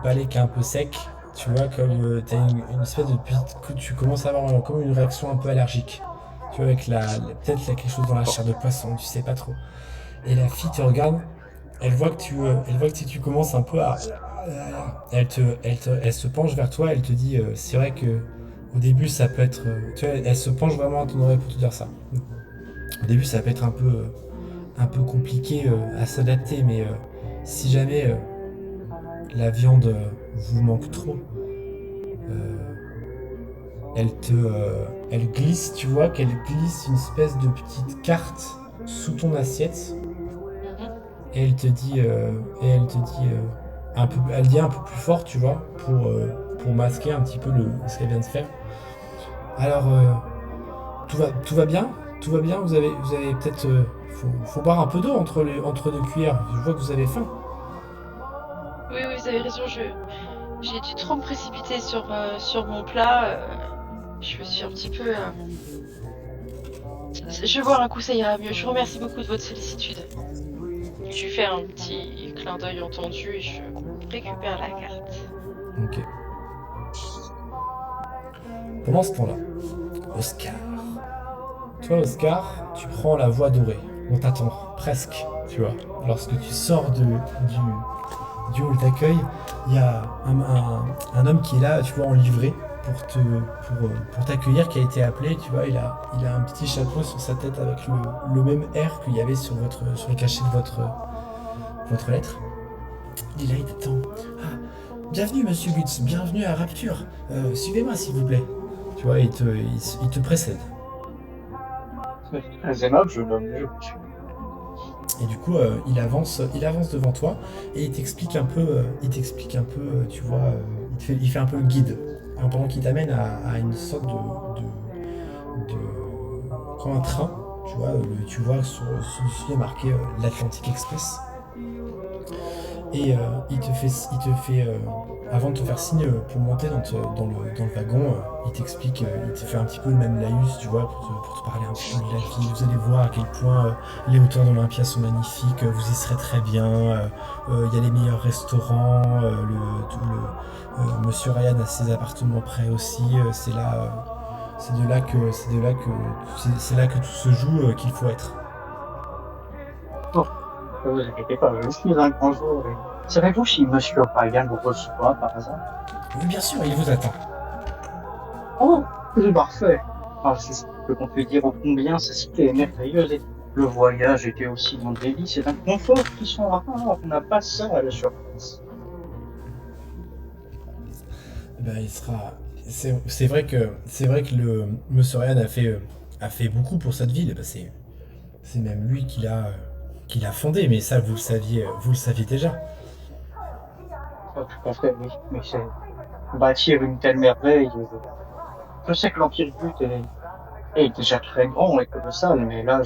palais qui est un peu sec, tu vois, comme t'as une espèce de petite... que tu commences à avoir comme une réaction un peu allergique. Tu vois, avec peut-être il y a quelque chose dans la chair de poisson, tu sais pas trop. Et la fille te regarde, elle voit que tu commences un peu à... Elle se penche vers toi, elle te dit, c'est vrai que au début ça peut être... tu vois, elle se penche vraiment à ton oreille pour te dire ça. Au début ça peut être un peu compliqué à s'adapter, mais si jamais la viande vous manque trop, elle glisse, tu vois qu'elle glisse une espèce de petite carte sous ton assiette et elle te dit un peu, elle dit un peu plus fort, tu vois, pour masquer un petit peu ce qu'elle vient de faire. Alors tout va bien, vous avez peut-être faut boire un peu d'eau entre deux cuillères. Je vois que vous avez faim. Oui, vous avez raison, j'ai dû trop me précipiter sur mon plat. Je me suis un petit peu... Je vais boire un coup, ça ira mieux. Je vous remercie beaucoup de votre sollicitude. Je lui fais un petit clin d'œil entendu et je récupère la carte. Ok. Pendant ce temps-là, Oscar. Toi, Oscar, tu prends la voie dorée. On t'attend, presque, tu vois. Lorsque tu sors du hall d'accueil, il y a un homme qui est là, tu vois, en livrée, pour t'accueillir, qui a été appelé, tu vois. Il a un petit chapeau sur sa tête avec le même air qu'il y avait sur le cachet de votre lettre. Il est là, il t'attend. Ah, bienvenue, monsieur Lutz, bienvenue à Rapture. Suivez-moi, s'il vous plaît. Tu vois, il te précède. C'est très aimable, je nomme mieux. Et du coup, il avance devant toi et il t'explique un peu, tu vois, il fait un peu le guide. Pendant qu'il t'amène à une sorte comme un train, tu vois sur celui-ci est marqué l'Atlantic Express. Et il te fait avant de te faire signe pour monter dans le wagon, il t'explique, il te fait un petit peu le même laïus, tu vois, pour te parler un petit peu de la vie. Vous allez voir à quel point les hauteurs d'Olympia sont magnifiques, vous y serez très bien, il y a les meilleurs restaurants, Monsieur Ryan a ses appartements prêts aussi, c'est là que tout se joue, qu'il faut être. Ne vous inquiétez pas, je suis un grand jour. Savez-vous si Monsieur Ryan vous reçoit par hasard? Oui, bien sûr, il vous attend. Oh, c'est parfait. Ah, je peux te dire combien sa cité est merveilleuse et le voyage était aussi dans des lits. C'est un confort qui sont rares. On n'a pas ça à la surface. Ben, il sera. C'est vrai que le Monsieur Ryan a fait beaucoup pour cette ville. Ben, c'est même lui qui l'a fondé, mais ça vous le saviez déjà. Oh, tout à fait, oui. Mais c'est bâtir une telle merveille. Je sais que l'Empire Brut est déjà très grand et colossal, mais là,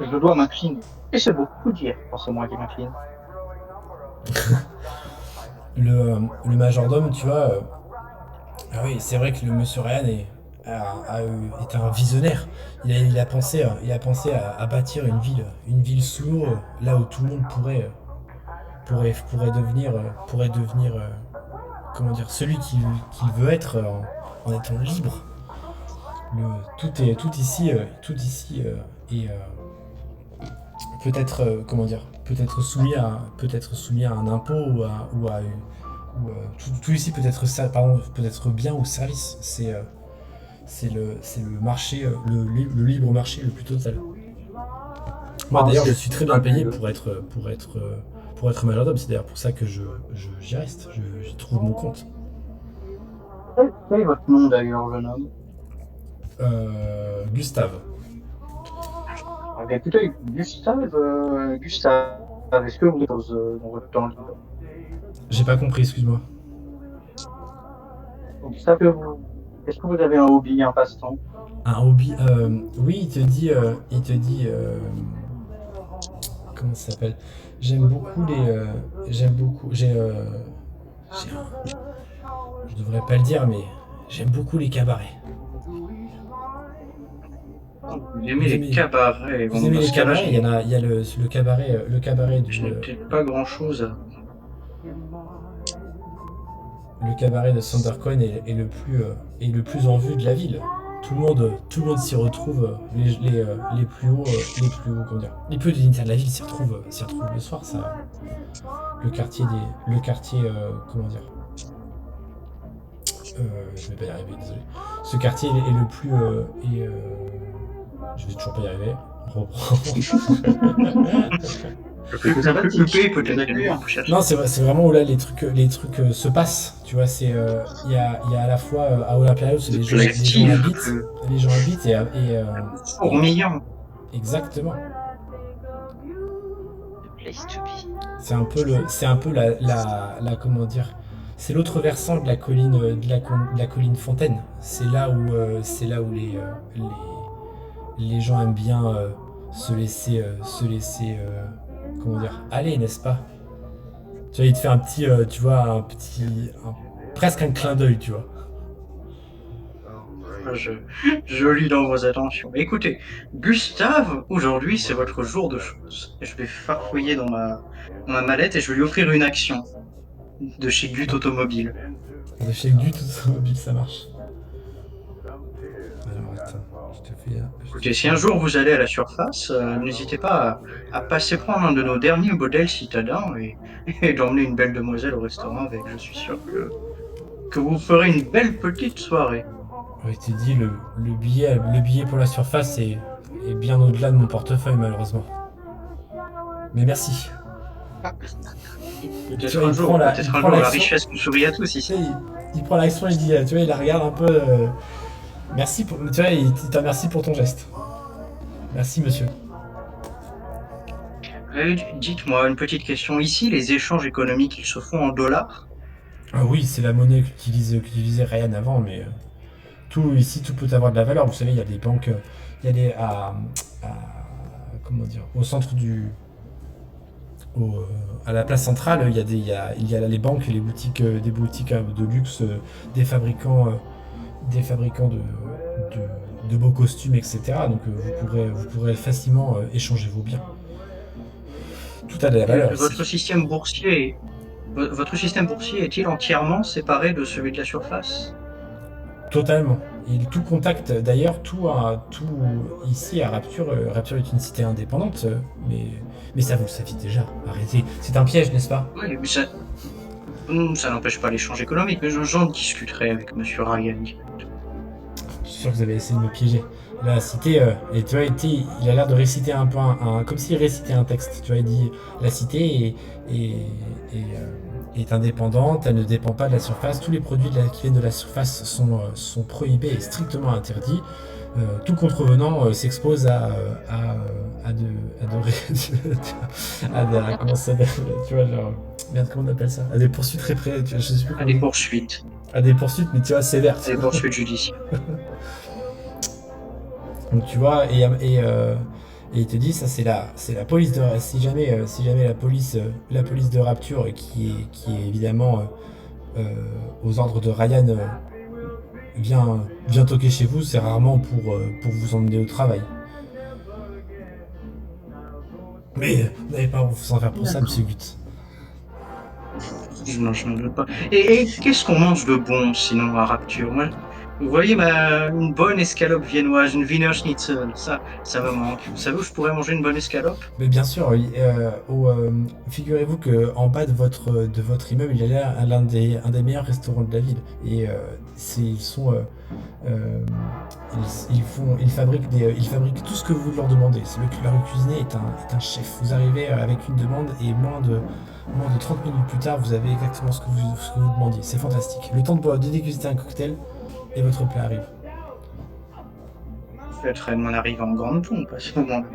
je dois m'incliner. Et c'est beaucoup dire pour ce moi qui m'incline. Le majordome, tu vois. Ah oui, c'est vrai que le Monsieur Ryan est un visionnaire. Il a pensé à bâtir une ville sous l'eau, là où tout le monde pourrait devenir, comment dire, celui qu'il veut être en étant libre. Tout ici est peut-être peut-être soumis à un impôt tout ici peut être bien ou service. C'est le marché, le libre marché le plus total. Moi d'ailleurs je suis très bien payé pour être majordome, c'est d'ailleurs pour ça que j'y reste, j'y trouve mon compte. Quel est votre nom d'ailleurs, jeune homme? Gustave. Ah, bien, écoutez, Gustave, est-ce que vous êtes dans votre temps libre? J'ai pas compris, excuse-moi. Est-ce que vous avez un hobby, un passe-temps? Un hobby, oui, il te dit, comment ça s'appelle? Je devrais pas le dire, mais j'aime beaucoup les cabarets. Vous aimez les cabarets? Vous aimez les cabarets? Il y a le cabaret Je n'ai peut-être pas grand-chose à... Le cabaret de Sandercoin est le plus en vue de la ville. tout le monde s'y retrouve, les plus hauts, comment dire, les plus hauts dignitaires de la ville s'y retrouvent le soir. Ça, comment dire, je vais pas y arriver, désolé. Ce quartier est le plus, je vais toujours pas y arriver. On reprend. Le plus coupé peut-être. Non, c'est vraiment où là les trucs se passent. Tu vois, il y a à la fois à Olympia House, les gens habitent et Fourmillant. exactement. Place to be. C'est un peu la comment dire. C'est l'autre versant de la colline de la colline Fontaine. C'est là où les gens aiment bien se laisser comment dire, aller, n'est-ce pas? Tu vois, il te fait un petit, tu vois, presque un clin d'œil, tu vois. Je lis dans vos attentions. Écoutez, Gustave, aujourd'hui c'est votre jour de choses. Je vais farfouiller dans ma mallette et je vais lui offrir une action de chez Gut Automobile. De chez Gut Automobile, ça marche. Alors attends, je te fais. Écoutez, si un jour vous allez à la surface, n'hésitez pas à passer prendre un de nos derniers modèles citadins et d'emmener une belle demoiselle au restaurant avec. Je suis sûr que vous ferez une belle petite soirée. Ouais, je t'ai dit, le billet pour la surface est bien au-delà de mon portefeuille, malheureusement. Mais merci. Peut-être Tu vois, un il jour, prend la- peut-être il un prend jour, la l'action. richesse nous sourit à tous Tu ici. sais, il prend l'action, il dit, tu vois, il la regarde un peu. Merci pour, tu vois, il te remercie pour ton geste. Merci, monsieur. Dites-moi une petite question. Ici, les échanges économiques, ils se font en dollars? Ah oui, c'est la monnaie qu'utilisait Ryan avant, mais tout ici, tout peut avoir de la valeur. Vous savez, il y a des banques, il y a des comment dire, au centre à la place centrale, il y a les banques, les boutiques, des boutiques de luxe, des fabricants de beaux costumes, etc. Donc vous pourrez facilement échanger vos biens. Tout a de la valeur ici. Votre système boursier est-il entièrement séparé de celui de la surface? Totalement. Et tout contact, d'ailleurs, tout ici à Rapture, Rapture est une cité indépendante, mais ça vous le saviez déjà. Arrêtez. C'est un piège, n'est-ce pas? Oui, mais ça n'empêche pas l'échange économique, mais j'en discuterai avec Monsieur Ryan. Je suis sûr que vous avez essayé de me piéger. La cité, et tu vois, il a l'air de réciter un peu comme s'il récitait un texte. Tu vois, il dit la cité est indépendante, elle ne dépend pas de la surface. Tous les produits qui viennent de la surface sont prohibés et strictement interdits. Tout contrevenant s'expose à comment ça s'appelle, tu vois, genre, merde, comment on appelle ça? À des poursuites répressives, je sais plus À comment des on dit. poursuites. À des poursuites, mais tu vois, sévères. À des poursuites judiciaires. Donc tu vois, et il te dit, ça c'est la police de, si jamais la police de Rapture qui est évidemment aux ordres de Ryan vient toquer chez vous, c'est rarement pour vous emmener au travail. Mais vous n'avez pas à vous en faire pour ça, monsieur Gut. Non, je n'en doute pas. Et qu'est-ce qu'on mange de bon, sinon, à Rapture? Moi, vous voyez, une bonne escalope viennoise, une Wiener Schnitzel, ça me manque. Vous savez où je pourrais manger une bonne escalope? Mais bien sûr, oui, figurez-vous qu'en bas de votre immeuble, il y a un des meilleurs restaurants de la ville. Et ils fabriquent tout ce que vous leur demandez. Leur cuisinier est un chef. Vous arrivez avec une demande et moins de 30 minutes plus tard, vous avez exactement ce que vous demandiez. C'est fantastique. Le temps de déguster un cocktail et votre plat arrive. Peut-être mon arrive en grande pompe à ce moment-là.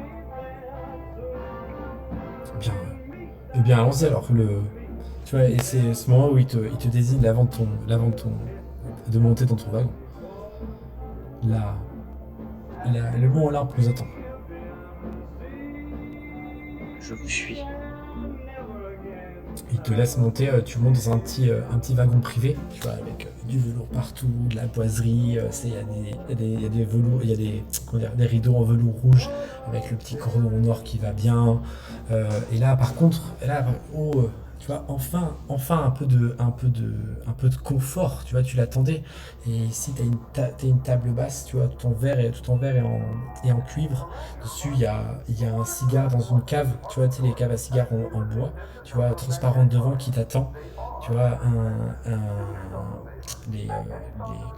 Bien, eh bien, allons-y alors. Tu vois, et c'est ce moment où il te désigne de monter dans ton wagon. Le bon l'arbre nous attend. Je vous suis. Il te laisse monter, tu montes dans un petit wagon privé, tu vois, avec du velours partout, de la boiserie, il y a des velours, il y a des rideaux en velours rouge avec le petit cordon noir qui va bien. Et là, par contre, tu vois, enfin un peu de confort, tu vois, tu l'attendais. Et ici, t'as une table basse, tu vois, tout en verre et en cuivre. Dessus, il y a un cigare dans une cave, tu vois, tu sais, les caves à cigares en bois, tu vois, transparente devant qui t'attend. Tu vois,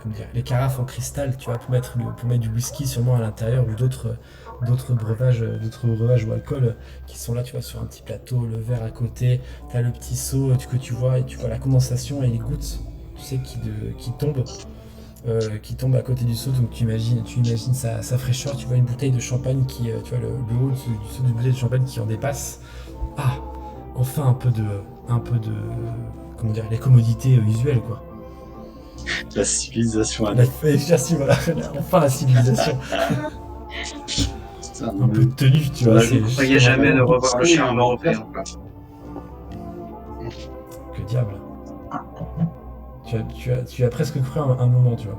comment dire, les carafes en cristal, tu vois, pour mettre du whisky sûrement à l'intérieur ou d'autres breuvages ou alcool qui sont là, tu vois, sur un petit plateau, le verre à côté, t'as le petit seau que tu vois et tu vois la condensation et les gouttes, tu sais, qui tombent à côté du seau, donc tu imagines sa fraîcheur, tu vois une bouteille de champagne tu vois le haut du seau d'une bouteille de champagne qui en dépasse. Ah, enfin un peu de, comment dire, les commodités usuelles, quoi. La civilisation. Merci, voilà, enfin la civilisation. Putain, Un peu de tenue, tu vois. Je ne croyais jamais de revoir le charme européen. Que diable. Tu as presque cru un moment, tu vois.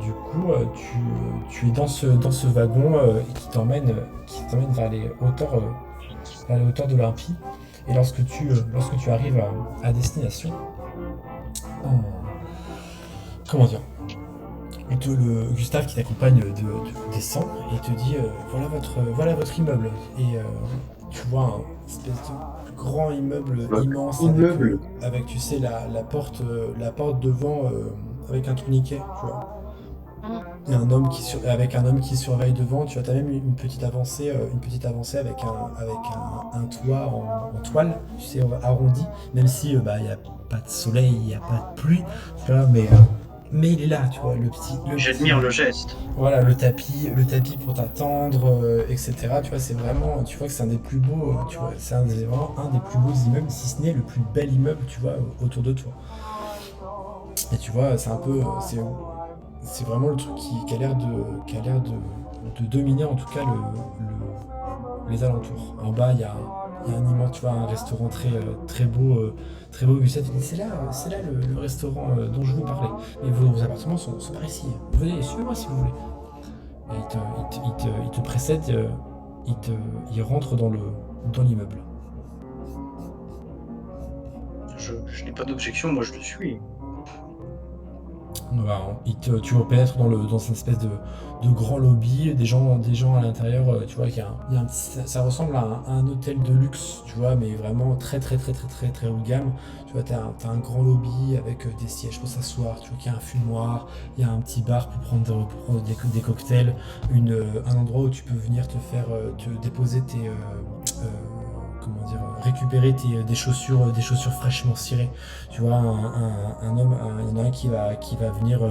Du coup, tu es dans ce wagon qui t'emmène vers les hauteurs d'Olympie. Et lorsque tu arrives à destination, comment dire, Gustave qui t'accompagne descend et te dit voilà votre immeuble. Et tu vois un espèce de grand immeuble immense avec tu sais la porte devant avec un tourniquet, tu vois. Et avec un homme qui surveille devant, tu vois, t'as même une petite avancée avec un toit en toile, tu sais, arrondi, même si il n'y a pas de soleil, il n'y a pas de pluie, tu vois, mais il est là, tu vois, J'admire le geste. Voilà, le tapis pour t'attendre, etc. Tu vois, c'est vraiment, tu vois que c'est un des plus beaux, tu vois, c'est vraiment un des plus beaux immeubles, si ce n'est le plus bel immeuble, tu vois, autour de toi. Et tu vois, c'est un peu, c'est vraiment le truc qui a l'air de dominer en tout cas les alentours. En bas, il y a un immense, tu vois, un restaurant très beau, Gustave. Il dit, c'est là le restaurant dont je vous parlais. Mais vos appartements sont par ici. Venez, suivez-moi si vous voulez. Et il te précède, il rentre dans l'immeuble. Je n'ai pas d'objection, moi je le suis. Tu repénètres dans une espèce de grand lobby, des gens à l'intérieur, tu vois, ça ressemble à un hôtel de luxe, tu vois, mais vraiment très haut de gamme. Tu vois, t'as un grand lobby avec des sièges pour s'asseoir, tu vois qu'il y a un fumoir, il y a un petit bar pour prendre des cocktails, un endroit où tu peux venir te déposer récupérer des chaussures fraîchement cirées. Tu vois, un homme, il y en a un qui va venir,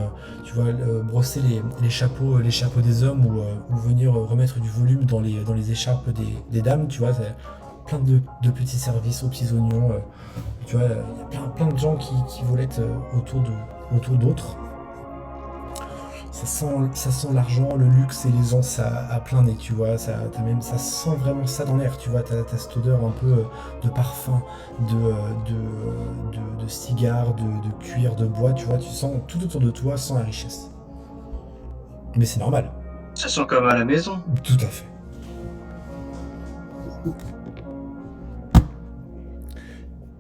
tu vois, brosser les chapeaux des hommes ou venir remettre du volume dans les écharpes des dames, tu vois, c'est plein de petits services aux petits oignons, tu vois, il y a plein de gens qui volettent autour d'autres. Ça sent l'argent, le luxe et l'aisance à plein nez, tu vois, ça sent vraiment ça dans l'air, tu vois, t'as cette odeur un peu de parfum, de cigares, de cuir, de bois, tu vois, tu sens tout autour de toi sans la richesse. Mais c'est normal. Ça sent comme à la maison. Tout à fait.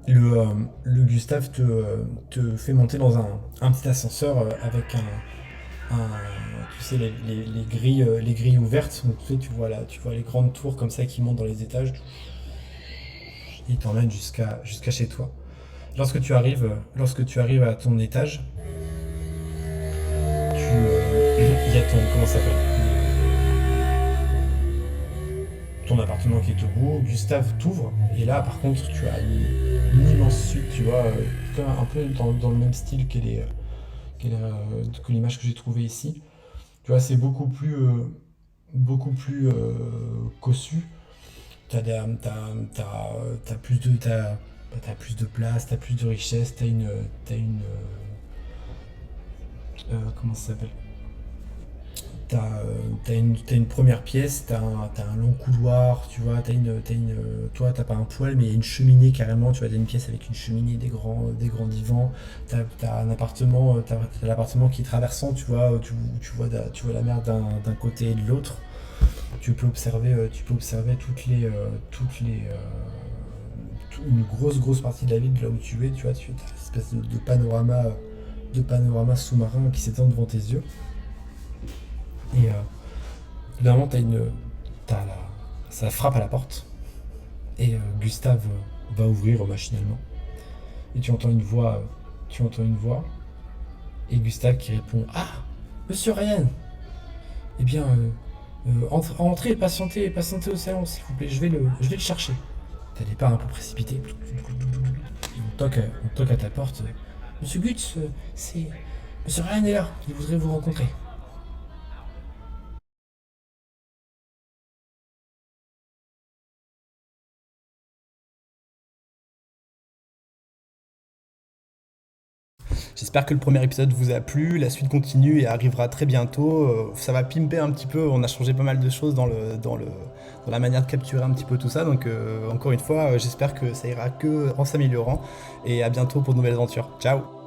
Le Gustave te fait monter dans un petit ascenseur avec tu sais, les grilles ouvertes, donc tu vois les grandes tours comme ça qui montent dans les étages, et t'emmènent jusqu'à chez toi. Lorsque tu arrives à ton étage, il y a ton appartement qui est debout. Gustave t'ouvre, et là par contre tu as une immense suite, tu vois, un peu dans le même style que l'image que j'ai trouvée ici. Tu vois, c'est beaucoup plus cossu. T'as plus de place, t'as plus de richesse, t'as une comment ça s'appelle, t'as une première pièce, t'as un long couloir, tu vois, toi t'as pas un poêle mais il y a une cheminée carrément, tu vois, t'as une pièce avec une cheminée, des grands divans, t'as un appartement, t'as l'appartement qui est traversant, tu vois, tu vois la mer d'un côté et de l'autre. tu peux observer une grosse partie de la ville de là où tu es, tu vois, tu as une espèce de panorama sous-marin qui s'étend devant tes yeux. Et évidemment, ça frappe à la porte. Et Gustave va ouvrir machinalement. Et tu entends une voix. Et Gustave qui répond: Ah, Monsieur Ryan. Eh bien, entrez, patientez au salon, s'il vous plaît. Je vais le chercher. T'as des pas un peu précipités. On toque à ta porte. Monsieur Gutz, c'est Monsieur Ryan est là. Il voudrait vous rencontrer. J'espère que le premier épisode vous a plu, la suite continue et arrivera très bientôt. Ça va pimper un petit peu, on a changé pas mal de choses dans la manière de capturer un petit peu tout ça. Donc encore une fois, j'espère que ça ira que en s'améliorant. Et à bientôt pour de nouvelles aventures. Ciao!